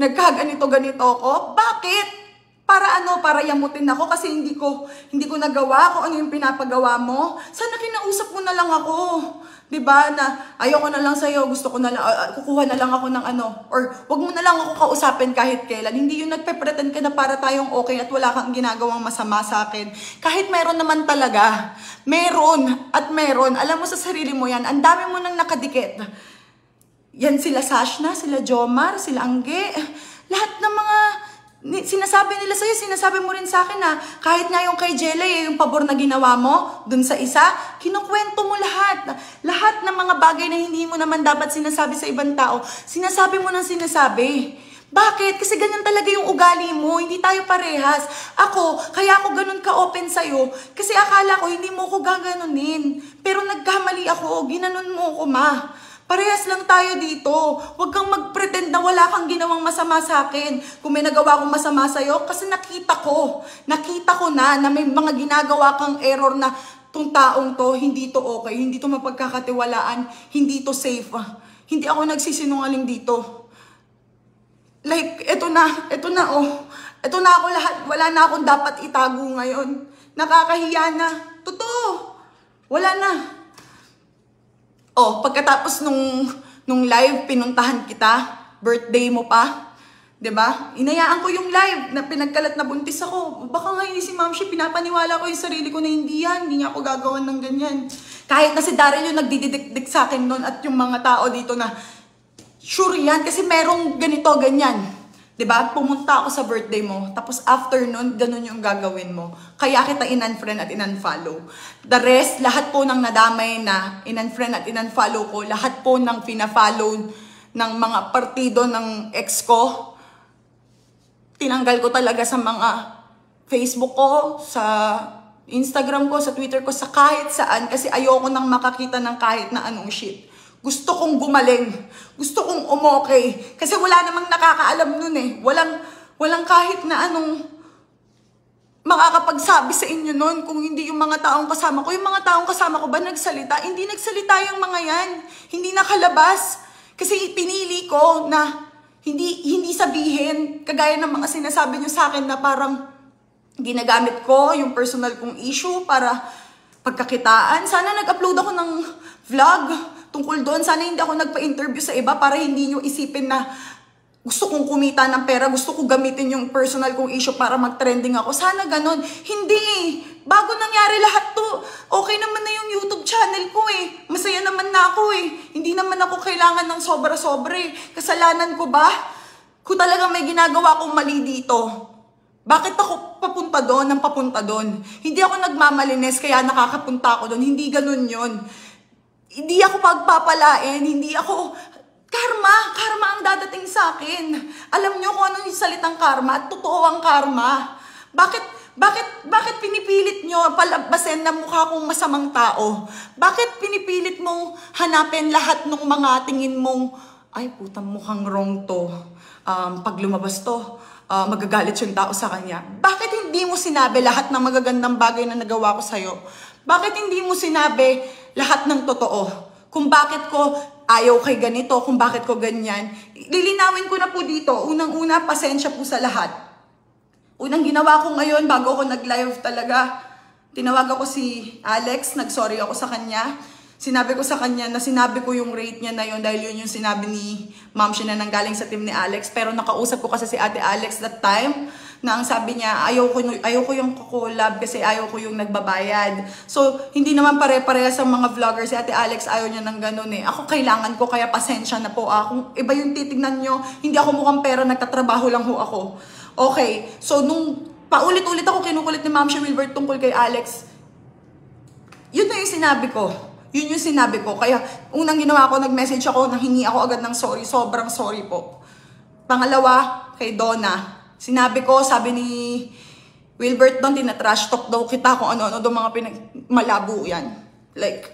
nagkaganito ako? Bakit? Para yamutin ako kasi hindi ko nagawa kung ano yung pinapagawa mo. Sana kinausap mo na lang ako. 'Di ba? Na ayoko na lang sa'yo, gusto ko na lang, kukuha na lang ako ng or wag mo na lang ako kausapin kahit kailan. Hindi yung nagpe-pretend ka na para tayong okay at wala kang ginagawang masama sa akin. Kahit meron naman talaga. Meron at meron. Alam mo sa sarili mo yan, ang dami mo nang nakadikit. Yan sila Sashna, sila Jomar, sila Angge. Lahat ng mga sinasabi nila sa'yo, sinasabi mo rin sa akin na kahit nga yung kay Jelay, yung pabor na ginawa mo dun sa isa, kinukwento mo lahat. Lahat ng mga bagay na hindi mo naman dapat sinasabi sa ibang tao, sinasabi mo nang sinasabi. Bakit? Kasi ganyan talaga yung ugali mo. Hindi tayo parehas. Kaya ako ganun ka-open sa'yo. Kasi akala ko hindi mo ko gaganunin. Pero nagkamali ako. Ginanon mo ako, ma. Parehas lang tayo dito. Huwag kang mag-pretend na wala kang ginawang masama sa akin. Kung may nagawa akong masama sa'yo, kasi nakita ko na may mga ginagawa kang error na tong taong to, hindi to okay, hindi to mapagkakatiwalaan, hindi to safe. Hindi ako nagsisinungaling dito. Like, eto na oh. Eto na ako lahat. Wala na akong dapat itago ngayon. Nakakahiya na. Totoo. Wala na. Oh, pagkatapos nung live, pinuntahan kita, birthday mo pa, 'di ba? Inayaan ko yung live na pinagkalat na buntis ako. Baka ngayon si Ma'am Shi, pinapaniwala ko yung sarili ko na hindi niya ako gagawan ng ganyan. Kahit na si Daryl yung nagdidikdik sa akin noon at yung mga tao dito na sure yan kasi merong ganito, ganyan. 'Di ba? Pumunta ako sa birthday mo, tapos after nun, ganun yung gagawin mo. Kaya kita in-unfriend at in-unfollow. The rest, lahat po ng nadamay na in-unfriend at in-unfollow ko, lahat po ng pina-follow ng mga partido ng ex ko, tinanggal ko talaga sa mga Facebook ko, sa Instagram ko, sa Twitter ko, sa kahit saan, kasi ayoko nang makakita ng kahit na anong shit. Gusto kong gumaling. Gusto kong umokay. Kasi wala namang nakakaalam nun eh. Walang kahit na anong makakapagsabi sa inyo nun kung hindi yung mga taong kasama ko. Yung mga taong kasama ko ba nagsalita? Hindi nagsalita yung mga yan. Hindi nakalabas. Kasi pinili ko na hindi sabihin, kagaya ng mga sinasabi nyo sa akin na parang ginagamit ko yung personal kong issue para pagkakitaan. Sana nag-upload ako ng vlog tungkol doon. Sana hindi ako nagpa-interview sa iba para hindi nyo isipin na gusto kong kumita ng pera, gusto ko gamitin yung personal kong issue para mag-trending ako. Sana ganon. Hindi. Bago nangyari lahat to, okay naman na yung YouTube channel ko eh. Masaya naman na ako eh. Hindi naman ako kailangan ng sobra-sobra eh. Kasalanan ko ba? Kung talagang may ginagawa akong mali dito, bakit ako papunta doon? Hindi ako nagmamalinis kaya nakakapunta ako doon. Hindi ganun yun. Hindi ako pagpapalain, hindi ako... Karma ang dadating sa akin. Alam nyo kung ano yung salitang karma at totoo ang karma. Bakit pinipilit nyo palabasin na mukha kong masamang tao? Bakit pinipilit mong hanapin lahat ng mga tingin mong, ay putang mukhang wrong to. Pag lumabas to, magagalit yung tao sa kanya. Bakit hindi mo sinabi lahat ng magagandang bagay na nagawa ko sa'yo? Bakit hindi mo sinabi lahat ng totoo? Kung bakit ko ayaw kay ganito, kung bakit ko ganyan. Lilinawin ko na po dito. Unang-una, pasensya po sa lahat. Unang ginawa ko ngayon, bago ako nag-live talaga, tinawag ako si Alex, nag-sorry ako sa kanya. Sinabi ko sa kanya na sinabi ko yung rate niya na yun dahil yun yung sinabi ni Ma'am Shi na nanggaling sa team ni Alex. Pero nakausap ko kasi si Ate Alex that time na ang sabi niya, ayaw ko yung collab kasi ayaw ko yung nagbabayad. So, hindi naman pare-pareha sa mga vloggers. Si Ate Alex ayaw niya ng ganun eh. Ako kailangan ko, kaya pasensya na po. Kung iba yung titignan nyo, hindi ako mukhang pera, nagtatrabaho lang ho ako. Okay, so nung paulit-ulit ako kinukulit ni Ma'am Shi Wilbert tungkol kay Alex, yun na yung sinabi ko. Yun yung sinabi ko. Kaya unang ginawa ko, nag-message ako, nanghingi ako agad ng sorry. Sobrang sorry po. Pangalawa, kay Donna. Sinabi ko, sabi ni Wilbert doon, tinatrash talk daw kita kung ano-ano daw mga malabo yan. Like,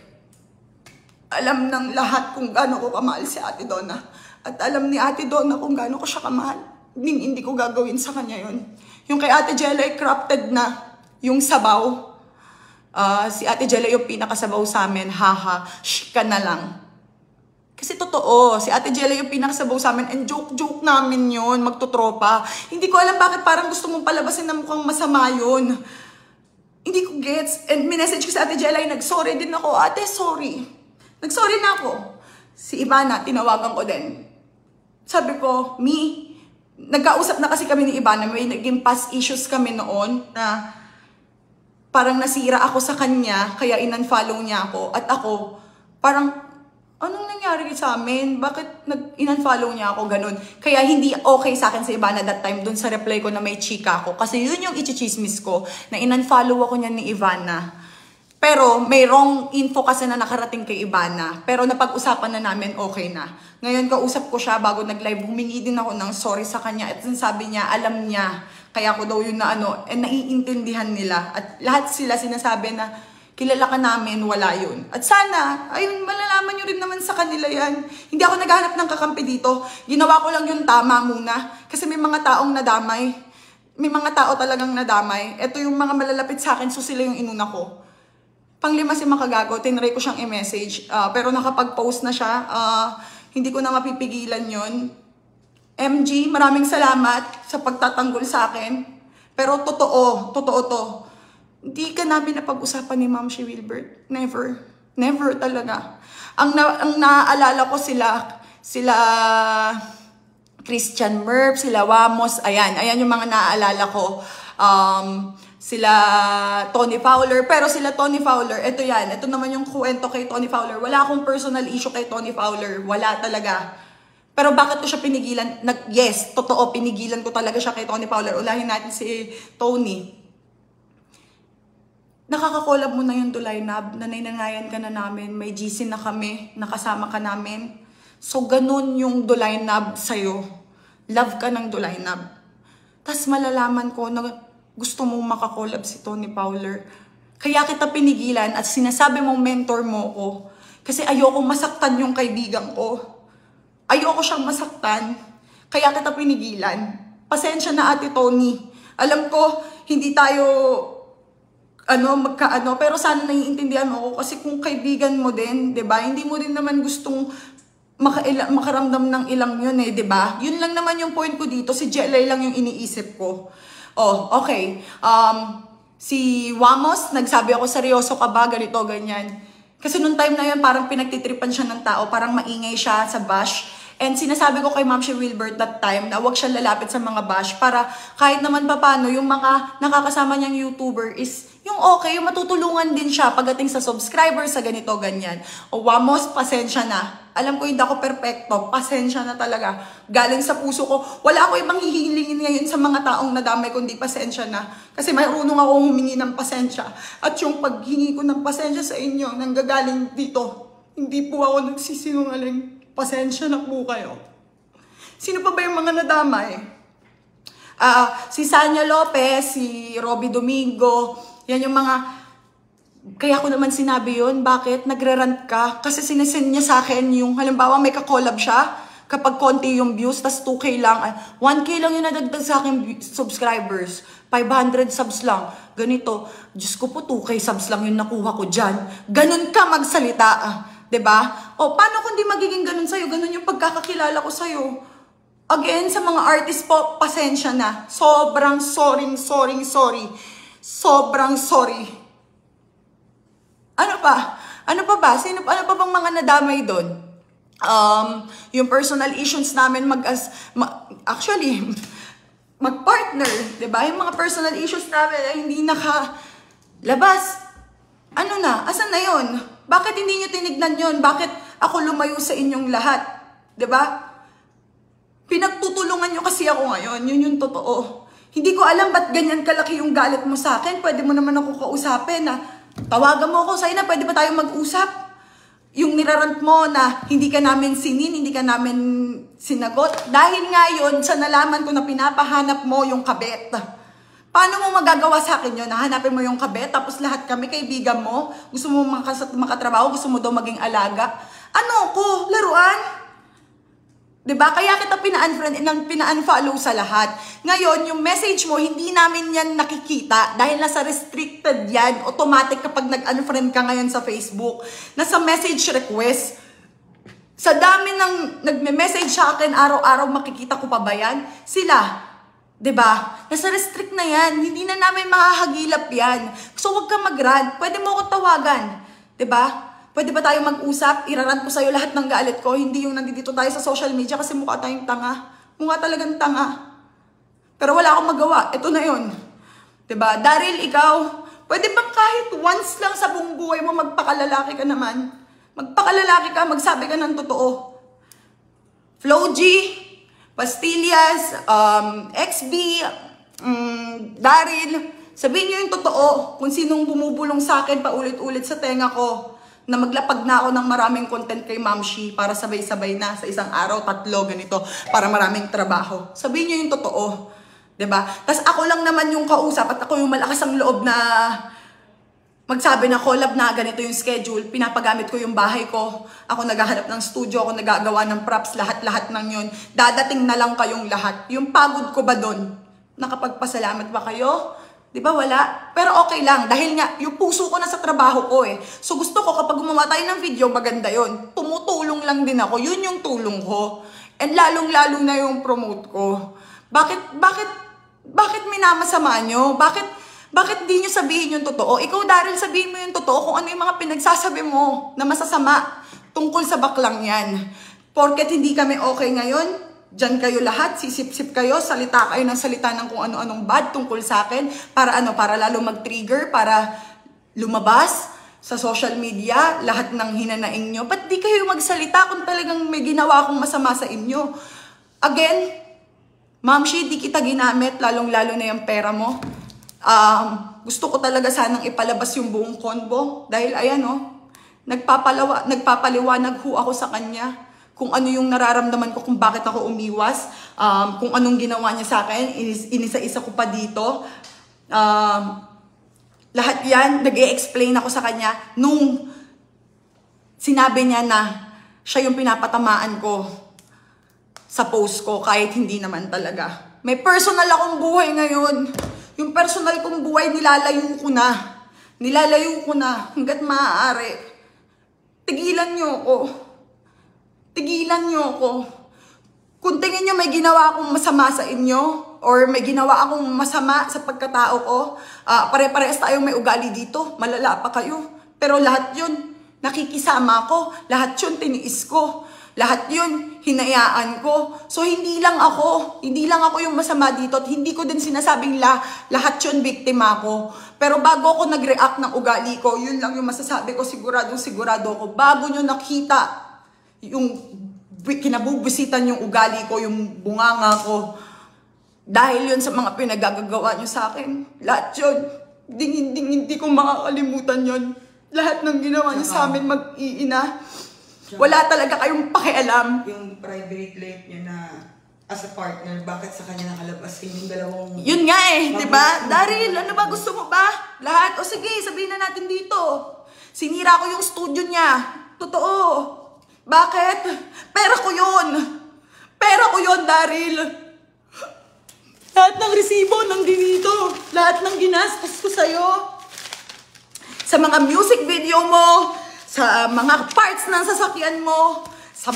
alam ng lahat kung gaano ko kamahal si Ate Donna. At alam ni Ate Donna kung gaano ko siya kamahal. Hindi ko gagawin sa kanya yun. Yung kay Ate Jella ay crafted na yung sabaw. Si Ate Jella yung pinakasabaw sa amin, haha, shh ka na lang. Kasi totoo, si Ate Jella yung pinakasabaw sa amin and joke namin yun, magtutropa. Hindi ko alam bakit parang gusto mong palabasin na mukhang masama yun. Hindi ko gets. And minessage ko si Ate Jella, nag-sorry din ako. Ate, sorry. Nag-sorry na ako. Si Ivana, tinawagan ko din. Sabi ko, nagkausap na kasi kami ni Ivana, may naging past issues kami noon na parang nasira ako sa kanya, kaya in-unfollow niya ako. At ako, parang, anong nangyari sa amin? Bakit in-unfollow niya ako ganun? Kaya hindi okay sa akin sa Ivana that time, dun sa reply ko na may chika ako. Kasi yun yung ichichismis ko, na in-unfollow ako niya ni Ivana. Pero may wrong info kasi na nakarating kay Ivana. Pero napag-usapan na namin, okay na. Ngayon, kausap ko siya bago nag-live, humingi din ako ng sorry sa kanya. At sabi niya, alam niya, kaya ko daw yun na and naiintindihan nila. At lahat sila sinasabi na, kilala ka namin, wala yun. At sana, ayun, malalaman nyo rin naman sa kanila yan. Hindi ako naghahanap ng kakampi dito. Ginawa ko lang yung tama muna. Kasi may mga taong nadamay. May mga tao talagang nadamay. Ito yung mga malalapit sa akin, so sila yung inuna ko. Panglima si Makagago, tinry ko siyang i-message. Pero nakapag-post na siya. Hindi ko na mapipigilan yun. MG, maraming salamat sa pagtatanggol sa akin. Pero totoo to. Hindi ka namin napag-usapan ni Ma'am She Wilbert. Never. Never talaga. Ang naaalala ko sila Christian Merv, sila Wamos, ayan yung mga naaalala ko. Sila Tony Fowler, pero sila Tony Fowler, ito naman yung kwento kay Tony Fowler. Wala akong personal issue kay Tony Fowler, wala talaga. Pero bakit ko siya pinigilan? Yes, totoo, pinigilan ko talaga siya kay Tony Fowler. Ulahin natin si Tony. Nakaka-collab mo na yung Dulaynab, nanay-nanayan ka na namin, may GC na kami, nakasama ka namin. So, ganun yung Dulaynab sa'yo. Love ka ng Dulaynab. Tapos malalaman ko na gusto mong makakollab si Tony Fowler. Kaya kita pinigilan at sinasabi mong mentor mo ko. Kasi ayokong masaktan yung kaibigan ko. Ayoko siyang masaktan. Kaya kita pinigilan. Pasensya na Ate Tony. Alam ko, hindi tayo magkaano, pero sana naiintindihan mo ako kasi kung kaibigan mo din, 'di ba? Hindi mo din naman gustong makaramdam ng ilang yun 'di ba? Yun lang naman yung point ko dito, si Jelay lang yung iniisip ko. Oh, okay. Si Wamos, nagsabi ako, seryoso ka ba? Ganito, ganyan. Kasi nung time na yun, parang pinagtitripan siya ng tao, parang maingay siya sa bash. And sinasabi ko kay Ma'am She Wilbert that time na huwag siya lalapit sa mga bash para kahit naman papano yung mga nakakasama niyang YouTuber is yung okay, yung matutulungan din siya pagdating sa subscribers, sa ganito, ganyan. O Wamos, pasensya na. Alam ko hindi ako perfecto, pasensya na talaga. Galing sa puso ko, wala ako ibang hihilingin ngayon sa mga taong nadamay kundi pasensya na. Kasi marunong ako humingi ng pasensya. At yung paghingi ko ng pasensya sa inyo, nanggagaling dito, hindi po ako nagsisinungaling. Pasensya na po kayo. Sino pa ba yung mga nadamay? Si Sanya Lopez, si Robby Domingo, yan yung mga... Kaya ko naman sinabi yun, bakit? Nagre-rant ka? Kasi sinesend niya sa akin yung, halimbawa may ka-collab siya, kapag konti yung views, tas 2K lang, 1K lang yung nadagdag sa akin subscribers, 500 subs lang, ganito. Diyos ko po, 2K subs lang yung nakuha ko dyan. Ganun ka magsalita, diba? O, paano kung di magiging ganun sa'yo? Ganun yung pagkakakilala ko sa'yo. Again, sa mga artist po, pasensya na. Sobrang sorry. Sobrang sorry. Ano pa? Ano pa ba? Ano pa bang mga nadamay doon? Yung personal issues namin mag-partner, diba? Yung mga personal issues namin ay hindi nakalabas. Ano na? Asan na yun? Bakit hindi nyo tinignan yun? Bakit ako lumayo sa inyong lahat? Diba? Pinagtutulungan nyo kasi ako ngayon. Yun yung totoo. Hindi ko alam ba't ganyan kalaki yung galit mo sa akin. Pwede mo naman ako kausapin na tawagan mo ako, sa'yo na, pwede ba tayong mag-usap? Yung nirarant mo na hindi ka namin hindi ka namin sinagot. Dahil nga yun, sa nalaman ko na pinapahanap mo yung kabet. Paano mo magagawa sa akin yun? Nahanapin mo yung kabet, tapos lahat kami, kaibigan mo, gusto mo makatrabaho, gusto mo daw maging alaga. Ano ko? Laruan? Diba? Kaya kita pina-unfollow sa lahat. Ngayon, yung message mo, hindi namin yan nakikita dahil nasa restricted yan. Automatic kapag nag-unfriend ka ngayon sa Facebook. Nasa message request. Sa dami ng nagme-message sa akin, araw-araw makikita ko pa ba yan? Sila. Diba? Nasa restrict na yan. Hindi na namin mahahagilap yan. So, huwag kang mag-rant. Pwede mo ako tawagan. Diba? Pwede ba tayo mag-usap? Irarant ko sa'yo lahat ng galit ko. Hindi yung nandito tayo sa social media kasi mukha tayong tanga. Mukha talagang tanga. Pero wala akong magawa. Ito na yun. Diba? Daryl, ikaw, pwede bang kahit once lang sa buong buhay mo magpakalalaki ka naman? Magpakalalaki ka, magsabi ka ng totoo. Flo G, Pastillas, XB, Daryl, sabihin nyo yung totoo kung sinong bumubulong sa akin paulit-ulit sa tenga ko na maglapag na ako ng maraming content kay Ma'am She para sabay-sabay na sa isang araw, 3, ganito, para maraming trabaho. Sabihin nyo yung totoo. Diba? Tapos ako lang naman yung kausap at ako yung malakas ang loob na magsabi na collab na, ganito yung schedule, pinapagamit ko yung bahay ko, ako naghahanap ng studio, ako nagagawa ng props, lahat-lahat ng yun. Dadating na lang kayong lahat. Yung pagod ko ba doon? Nakapagpasalamat ba kayo? Di ba wala? Pero okay lang, dahil nga, yung puso ko na sa trabaho ko eh. So gusto ko kapag gumawa tayo ng video, maganda yon. Tumutulong lang din ako, yun yung tulong ko. And lalong-lalo na yung promote ko. Bakit minamasama nyo? Bakit di nyo sabihin yung totoo? Ikaw, Daryl, sabihin mo yung totoo kung ano yung mga pinagsasabi mo na masasama tungkol sa baklang yan. Porket hindi kami okay ngayon, dyan kayo lahat, sisip-sip kayo, salita kayo ng salita ng kung ano-anong bad tungkol sa akin. Para lalo mag-trigger, para lumabas sa social media, lahat ng hinanaing nyo. Ba't di kayo magsalita kung talagang may ginawa akong masama sa inyo? Again, Ma'am Shi, di kita ginamit, lalong-lalo na yung pera mo. Gusto ko talaga sanang ipalabas yung buong convo. Dahil ayan nagpapaliwanag ho ako sa kanya kung ano yung nararamdaman ko, kung bakit ako umiwas, kung anong ginawa niya sa akin, inisa-isa ko pa dito. Lahat yan, nag-e-explain ako sa kanya nung sinabi niya na siya yung pinapatamaan ko sa post ko, kahit hindi naman talaga. May personal akong buhay ngayon. Yung personal kong buhay, nilalayo ko na. Nilalayo ko na hanggat maaari. Tigilan niyo ako. Tigilan niyo ako. Kung tingin niyo may ginawa akong masama sa inyo, or may ginawa akong masama sa pagkatao ko, pare-parehas tayong may ugali dito, malala pa kayo. Pero lahat yun, nakikisama ko. Lahat yun, tiniis ko. Lahat yun, hinayaan ko. So, hindi lang ako yung masama dito at hindi ko din sinasabing lahat yun, biktima ko. Pero bago ako nag-react ng ugali ko, yun lang yung masasabi ko, sigurado ako. Bago nyo nakita yung kinabubisitan yung ugali ko, yung bunganga ko, dahil yun sa mga pinagagagawa nyo sa akin, lahat yun, hindi ko makakalimutan yun. Lahat ng ginawa nyo sa amin, mag-iina. Wala talaga kayong pakialam. Yung private life niya na as a partner, bakit sa kanya nakalabasin yung dalawang... Yun nga eh, di ba? Daryl, ano ba gusto mo ba? Lahat? O sige, sabihin na natin dito. Sinira ko yung studio niya. Totoo. Bakit? Pera ko yun, Daryl. Lahat ng resibo nandito dito. Lahat ng ginastos ko sa'yo. Sa mga music video mo, sa mga parts ng sasakyan mo, sa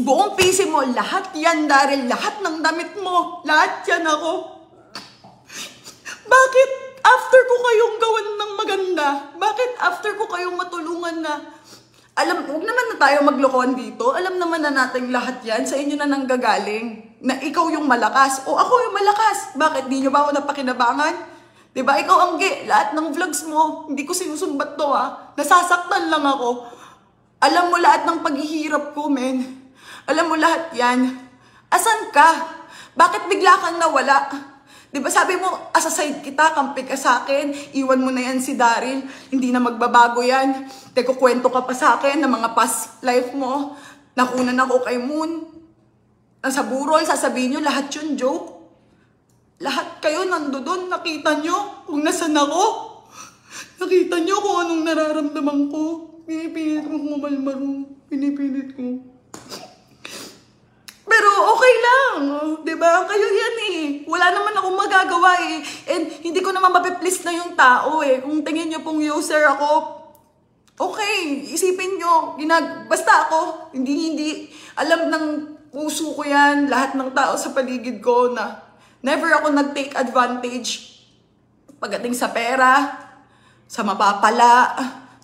buong PC mo, lahat yan, Daryl, lahat ng damit mo, lahat yan ako. Bakit after ko kayong gawan ng maganda? Bakit after ko kayong matulungan na, huwag naman na tayo maglokohan dito, alam naman na natin lahat yan, sa inyo na nanggagaling, na ikaw yung malakas, o ako yung malakas, bakit di nyo ba ako napakinabangan? Diba, ikaw ang lahat ng vlogs mo, hindi ko sinusumbat to nasasaktan lang ako. Alam mo lahat ng paghihirap ko, men. Alam mo lahat yan. Asan ka? Bakit bigla kang nawala? Diba sabi mo, asaside kita, kampi ka sa akin, iwan mo na yan si Daryl, hindi na magbabago yan. Kukwento ka pa sa akin ng mga past life mo. Nakunan ako kay Moon. Sa burol, sasabihin nyo, lahat yun joke. Lahat kayo nandoon, nakita nyo kung nasan ako. Nakita nyo kung anong nararamdaman ko. Pinipilit kong kumalmaro. Pinipilit ko. Pero okay lang. Diba? Kayo yan eh. Wala naman akong magagawa eh. And hindi ko naman mapiplease na yung tao eh. Kung tingin nyo pong user ako, okay, isipin nyo. Basta ako, hindi. Alam ng puso ko yan, lahat ng tao sa paligid ko na never ako nag-take advantage pagdating sa pera, sa mapapala.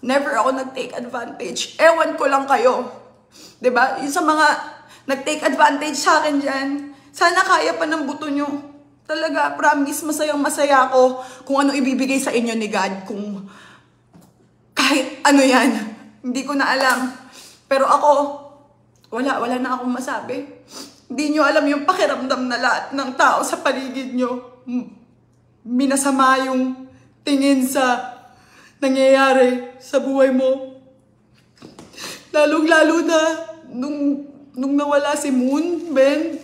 Never ako nag-take advantage. Ewan ko lang kayo. Diba? Yung sa mga nag-take advantage sa akin dyan, sana kaya pa ng buto nyo. Talaga, promise, masayang-masaya ako kung ano ibibigay sa inyo ni God. Kung kahit ano yan, hindi ko na alam. Pero ako, wala na akong masabi. Hindi nyo alam yung pakiramdam na lahat ng tao sa paligid nyo. Minasama yung tingin sa nangyayari sa buhay mo. Lalong-lalo na nung nawala si Moon, Ben.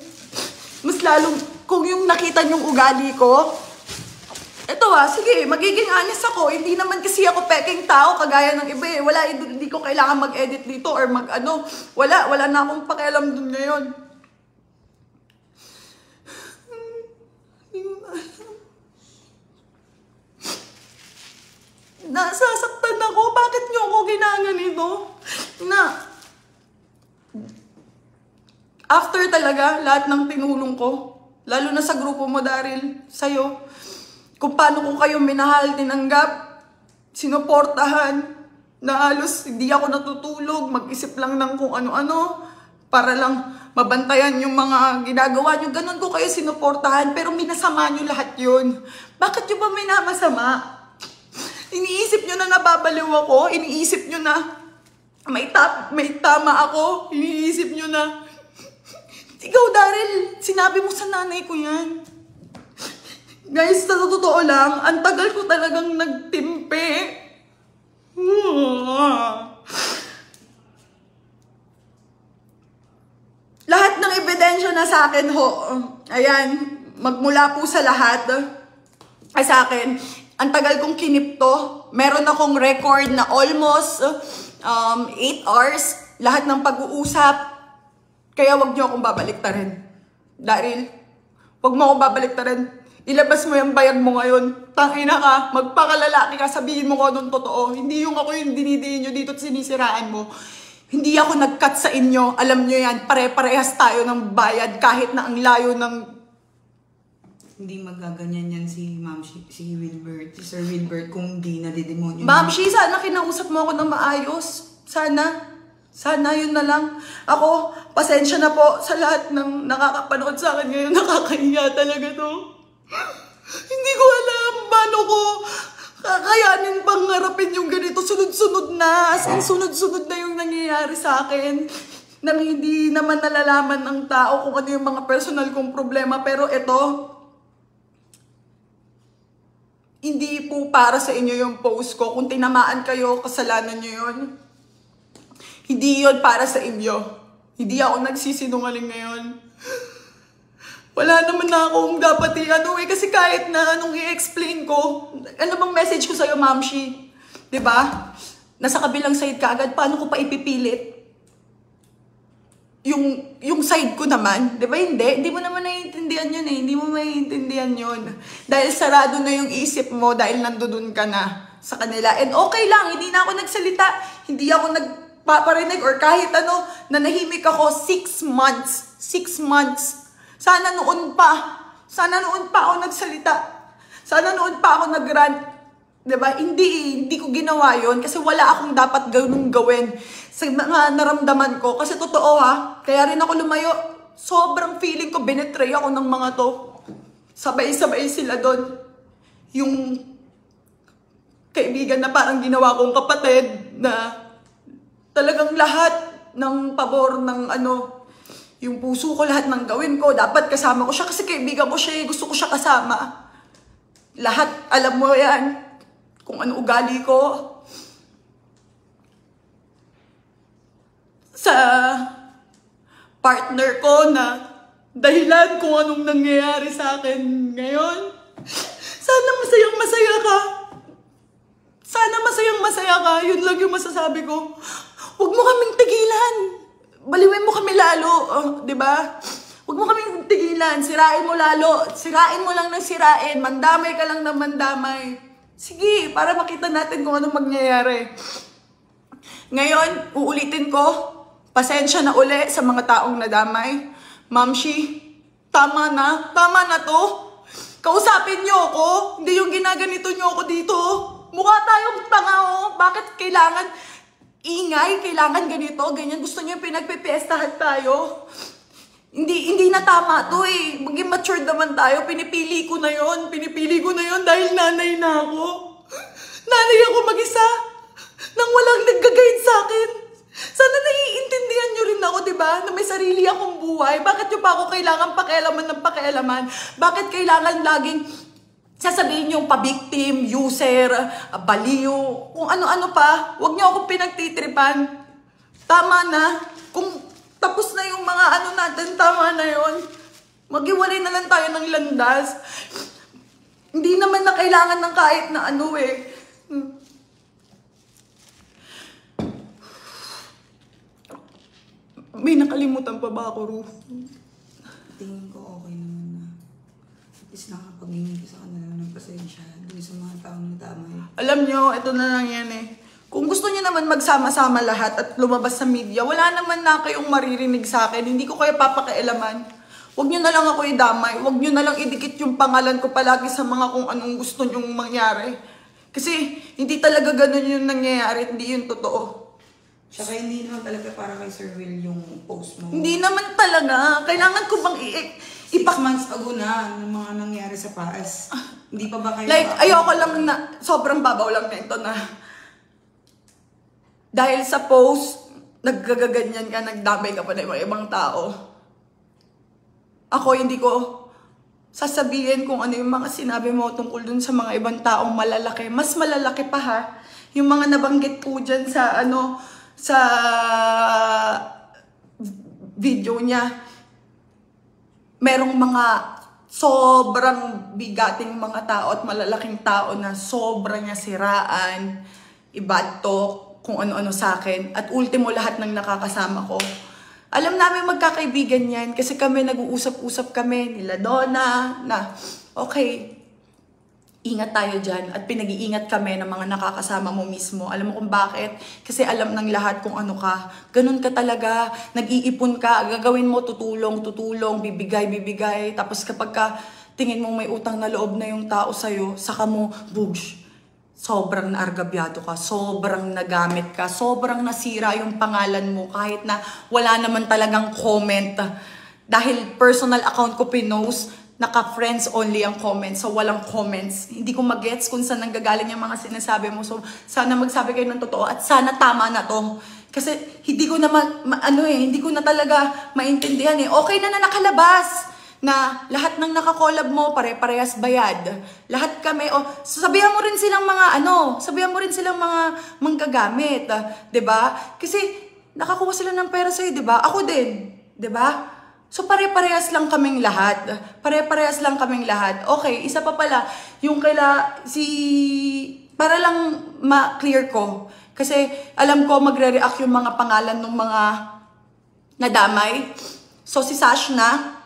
Mas lalong, kung yung nakita nyong ugali ko, Ito sige, magiging honest ako. Hindi naman kasi ako peking tao kagaya ng iba eh. Wala, hindi ko kailangan mag-edit dito or mag-ano. Wala na akong pakialam dun ngayon. Nasasaktan ako. Bakit niyo ako ginaganito? After talaga, lahat ng tinulong ko, lalo na sa grupo mo, Daryl, sa'yo, kung paano ko kayo minahal, tinanggap, sinuportahan, na halos hindi ako natutulog, mag-isip lang ng kung ano-ano, para lang mabantayan yung mga ginagawa nyo. Ganun ko kayo sinuportahan, pero minasama nyo lahat yun. Bakit nyo ba minamasama? Iniisip nyo na nababaliw ako, iniisip nyo na may tama ako, iniisip nyo na ikaw, Daryl, sinabi mo sa nanay ko yan. Guys, sa totoo lang, ang tagal ko talagang nagtimpe. Lahat ng ebidensya na sa akin, ayan, magmula po sa lahat, ay sa akin, ang tagal kong kinipto. Meron akong record na almost 8 hours, lahat ng pag-uusap. Kaya wag niyo akong babaliktarin. Daryl, wag mo akong babaliktarin. Ilabas mo yung bayag mo ngayon. Tangina ka, magpakalalaki ka, sabihin mo ko anong totoo. Hindi yung ako yung dinidiin nyo dito at sinisiraan mo. Hindi ako nag-cut sa inyo. Alam nyo yan, pare-parehas tayo ng bayad kahit na ang layo ng... Hindi magaganyan yan si Wilbert, si Sir Wilbert kung di nadidemonyo. Mamshi, sana kinausap mo ako ng maayos. Sana yun na lang. Ako, pasensya na po sa lahat ng nakakapanood sa akin ngayon. Nakakahiya talaga to. Hindi ko alam paano ko kakayanin pang harapin yung ganito. Sunod-sunod na. As in, sunod-sunod na yung nangyayari sa akin. Nang hindi naman nalalaman ng tao kung ano yung mga personal kong problema. Pero ito, hindi po para sa inyo yung post ko. Kung tinamaan kayo, kasalanan nyo yun. Hindi yun para sa inyo. Hindi ako nagsisinungaling ngayon. Wala naman na akong dapat kasi kahit na anong i-explain ko, ano bang message ko sa'yo, Mamshi? Diba? Nasa kabilang side ka agad, paano ko pa ipipilit? Yung side ko naman, diba hindi mo naman naiintindihan yun eh, hindi mo maiintindihan yun. Dahil sarado na yung isip mo, dahil nandoon ka na sa kanila. And okay lang, hindi na ako nagsalita, hindi ako nagpaparinig or kahit ano, nanahimik ako 6 months. 6 months. Sana noon pa ako nagsalita. Sana noon pa ako nag-rant. Diba? Hindi ko ginawa yon kasi wala akong dapat gawin sa mga naramdaman ko. Kasi totoo kaya rin ako lumayo. Sobrang feeling ko, binetray ako ng mga to. Sabay-sabay sila doon. Yung kaibigan na parang ginawa kong kapatid na talagang lahat ng pabor ng yung puso ko, lahat ng gawin ko, dapat kasama ko siya kasi kaibigan ko siya, gusto ko siya kasama. Lahat, alam mo yan, kung ano ugali ko. Sa partner ko na dahilan kung anong nangyayari sa akin ngayon. Sana masayang-masaya ka. Sana masayang-masaya ka. Yun lang yung masasabi ko. Huwag mo kaming tigilan. Baliwin mo kami lalo, di ba? Huwag mo kaming tigilan, sirain mo lalo, sirain mo lang ng sirain, mandamay ka lang ng mandamay. Sige, para makita natin kung anong mangyayari. Ngayon, uulitin ko, pasensya na uli sa mga taong nadamay. Mamshi, tama na to. Kausapin niyo ako, hindi yung ginaganito niyo ako dito. Mukha tayong tanga bakit kailangan ingay, kailangan ganito, ganyan. Gusto niyo pinagpipiestahan tayo. Hindi na tama to eh. Maging matured naman tayo. Pinipili ko na yon dahil nanay na ako. Nanay ako mag-isa. Nang walang nag-guide sa akin. Sana naiintindihan niyo rin ako, diba? Na may sarili akong buhay. Bakit niyo pa ako kailangan pakialaman ng pakialaman? Bakit kailangan laging sasabihin yung pa-victim, user, baliw, kung ano-ano pa, huwag niyo ako pinagtitripan. Tama na. Kung tapos na yung mga natin, tama na yon. Maghiwalay na lang tayo ng landas. Hindi naman na kailangan ng kahit na ano eh. May nakalimutan pa ba ako, Ru? Tingin ko okay naman na. At least nakapaghingi ka sa kanila ng pasensya dun sa mga taong nadamay. Alam nyo, ito na lang yan eh. Kung gusto niyo naman magsama-sama lahat at lumabas sa media, wala naman na kayong maririnig sa akin. Hindi ko kayo papakialaman. Huwag nyo na lang ako idamay. Huwag nyo na lang idikit yung pangalan ko palagi sa mga kung anong gusto nyong mangyari. Kasi hindi talaga ganun yung nangyayari. Hindi yun totoo. Tsaka hindi naman talaga para kay Sir Will yung post mo. Hindi naman talaga. Kailangan ko bang 6 months ago na ng mga nangyari sa PAS. Hindi pa ba kayo... Like, ayoko lang na, sobrang babaw lang na ito na. Dahil sa post, naggagaganyan ka, nagdamay ka pa na mga ibang tao. Ako, hindi ko sasabihin kung ano yung mga sinabi mo tungkol dun sa mga ibang taong malalaki. Mas malalaki pa ha. Yung mga nabanggit po dyan sa sa video niya, merong mga sobrang bigating mga tao at malalaking tao na sobrang niya siraan, i-bad talk, kung ano-ano sa akin. At ultimo lahat ng nakakasama ko. Alam namin magkakaibigan yan kasi kami nag-uusap-usap kami nila Donna na okay, ingat tayo dyan at pinag-iingat kami ng mga nakakasama mo mismo. Alam mo kung bakit? Kasi alam ng lahat kung ano ka. Ganun ka talaga. Nag-iipon ka. Gagawin mo tutulong, bibigay. Tapos kapag ka tingin mo may utang na loob na yung tao sa'yo, saka mo, bugs, sobrang naargabyado ka, sobrang nagamit ka, sobrang nasira yung pangalan mo kahit na wala naman talagang comment. Dahil personal account ko pinost, naka-friends only ang comments, so walang comments. Hindi ko magets kung saan nanggagaling yung mga sinasabi mo. So sana magsabi kayo ng totoo at sana tama na to. Kasi hindi ko na hindi ko na talaga maintindihan eh. Okay na nakalabas na lahat ng nakakollab mo pare-parehas bayad. Lahat kami sabihan mo rin silang mga manggagamit, 'di ba? Kasi nakakuha sila ng pera sa'yo, 'di ba? Ako din, 'di ba? So pare-parehas lang kaming lahat. Okay, isa pa pala, yung para lang ma-clear ko. Kasi alam ko magre-react yung mga pangalan ng mga nadamay. So si Sashna,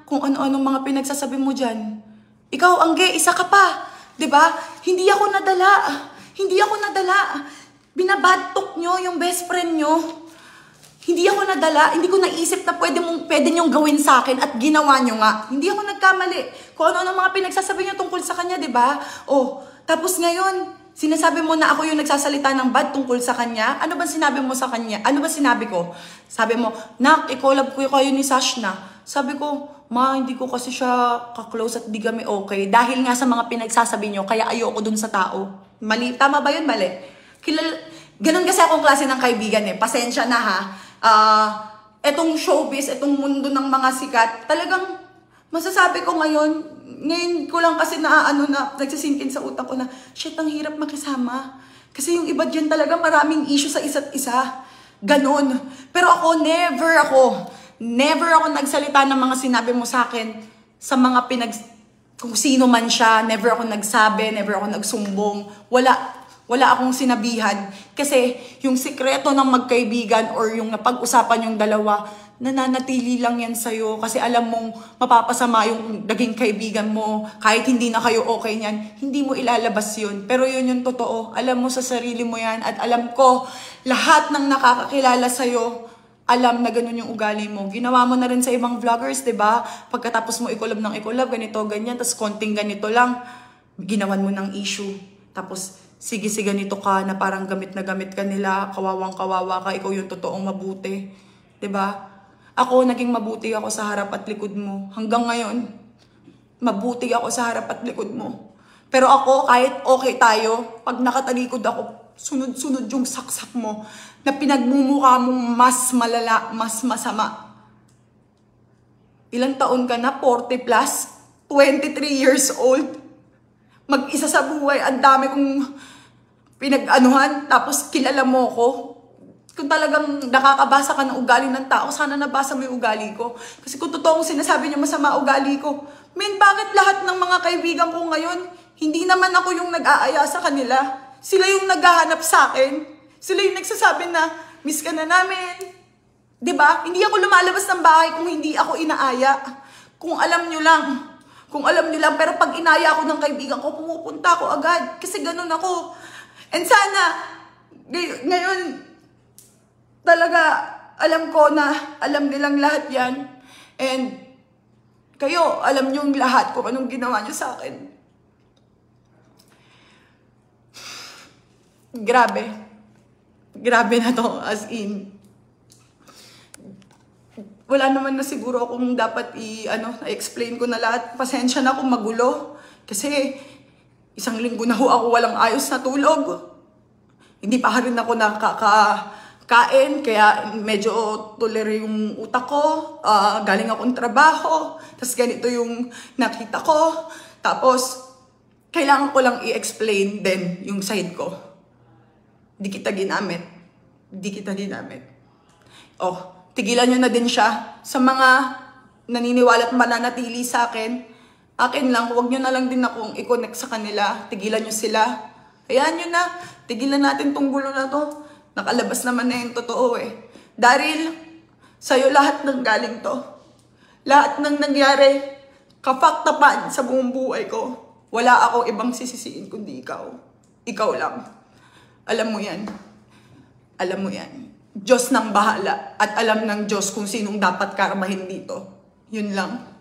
kung ano-ano mga pinagsasabi mo dyan. Ikaw, Angge, isa ka pa. 'Di ba? Hindi ako nadala. Binabadtok nyo yung best friend nyo. Hindi ako nadala, hindi ko naisip na pwede niyong gawin sa akin at ginawa niyo nga. Hindi ako nagkamali. Kung ano mga pinagsasabi niyo tungkol sa kanya, 'di ba? Tapos ngayon, sinasabi mo na ako yung nagsasalita ng bad tungkol sa kanya. Ano ba sinabi mo sa kanya? Ano ba sinabi ko? Sabi mo, "Nak, i-collab ko kayo ni Sashna." Sabi ko, "Ma, hindi ko kasi siya ka-close at di kami okay. Dahil nga sa mga pinagsasabi niyo, kaya ayoko dun sa tao." Mali, tama ba 'yun? Mali. Ganun kasi akong klase ng kaibigan eh. Pasensya na ha. Etong showbiz, etong mundo ng mga sikat, talagang masasabi ko ngayon ko lang kasi nagsisinkin sa utak ko na, shit, ang hirap makisama. Kasi yung iba dyan talaga maraming issue sa isa't isa. Ganon. Pero ako, never ako nagsalita ng mga sinabi mo sa akin sa mga kung sino man siya, never ako nagsabi, never ako nagsumbong. Wala akong sinabihan kasi yung sikreto ng magkaibigan or yung napag-usapan yung dalawa, nananatili lang yan sa'yo kasi alam mong mapapasama yung naging kaibigan mo kahit hindi na kayo okay niyan, hindi mo ilalabas yun. Pero yun yung totoo. Alam mo sa sarili mo yan at alam ko lahat ng nakakakilala sa'yo, alam na ganun yung ugali mo. Ginawa mo na rin sa ibang vloggers, 'di ba? Pagkatapos mo i-collab ng i-collab, ganito, ganyan, tapos konting ganito lang, ginawan mo ng issue. Tapos sige ganito ka na parang gamit na gamit ka nila, kawawang-kawawa ka, ikaw yung totoong mabuti. 'Di ba? Ako, naging mabuti ako sa harap at likod mo. Hanggang ngayon, mabuti ako sa harap at likod mo. Pero ako, kahit okay tayo, pag nakatalikod ako, sunod-sunod yung saksak mo na pinagmumukha mong mas malala, mas masama. Ilang taon ka na? 40 plus? 23 years old? Mag-isa sa buhay, ang dami kong pinag-anuhan, tapos kilala mo ko. Kung talagang nakakabasa ka ng ugali ng tao, sana nabasa mo yung ugali ko. Kasi kung totoong sinasabi niyo masama ugali ko, bakit lahat ng mga kaibigan ko ngayon, hindi naman ako yung nag-aaya sa kanila. Sila yung naghahanap sa akin. Sila yung nagsasabi na, miss ka na namin. 'Di ba? Hindi ako lumalabas ng bahay kung hindi ako inaaya. Kung alam nyo lang. Kung alam nyo lang. Pero pag inaya ako ng kaibigan ko, pumupunta ako agad. Kasi ganun ako. And sana, ngayon, talaga, alam ko na alam nilang lahat yan. And kayo, alam nyo yung lahat kung anong ginawa nyo sa akin. Grabe. Grabe na to, as in. Wala naman na siguro akong dapat i-explain ko na lahat. Pasensya na kung magulo. Kasi isang linggo na ho ako walang ayos na tulog. Hindi pa rin ako nakakain. Kaya medyo tuloy yung utak ko. Galing akong trabaho. Tapos ganito yung nakita ko. Tapos kailangan ko lang i-explain din yung side ko. Di kita ginamit. Tigilan nyo na din siya. Sa mga naniniwala at mananatili sa akin, akin lang, huwag nyo na lang din akong i-connect sa kanila. Tigilan nyo sila. Hayaan nyo na. Tigilan natin tong gulo na to. Nakalabas naman na yung totoo eh. Daryl, sa'yo lahat ng galing to. Lahat ng nangyari, kapaktapan sa buong buhay ko. Wala akong ibang sisisiin kundi ikaw. Ikaw lang. Alam mo yan. Alam mo yan. Diyos nang bahala at alam ng Diyos kung sinong dapat karmahin dito. Yun lang.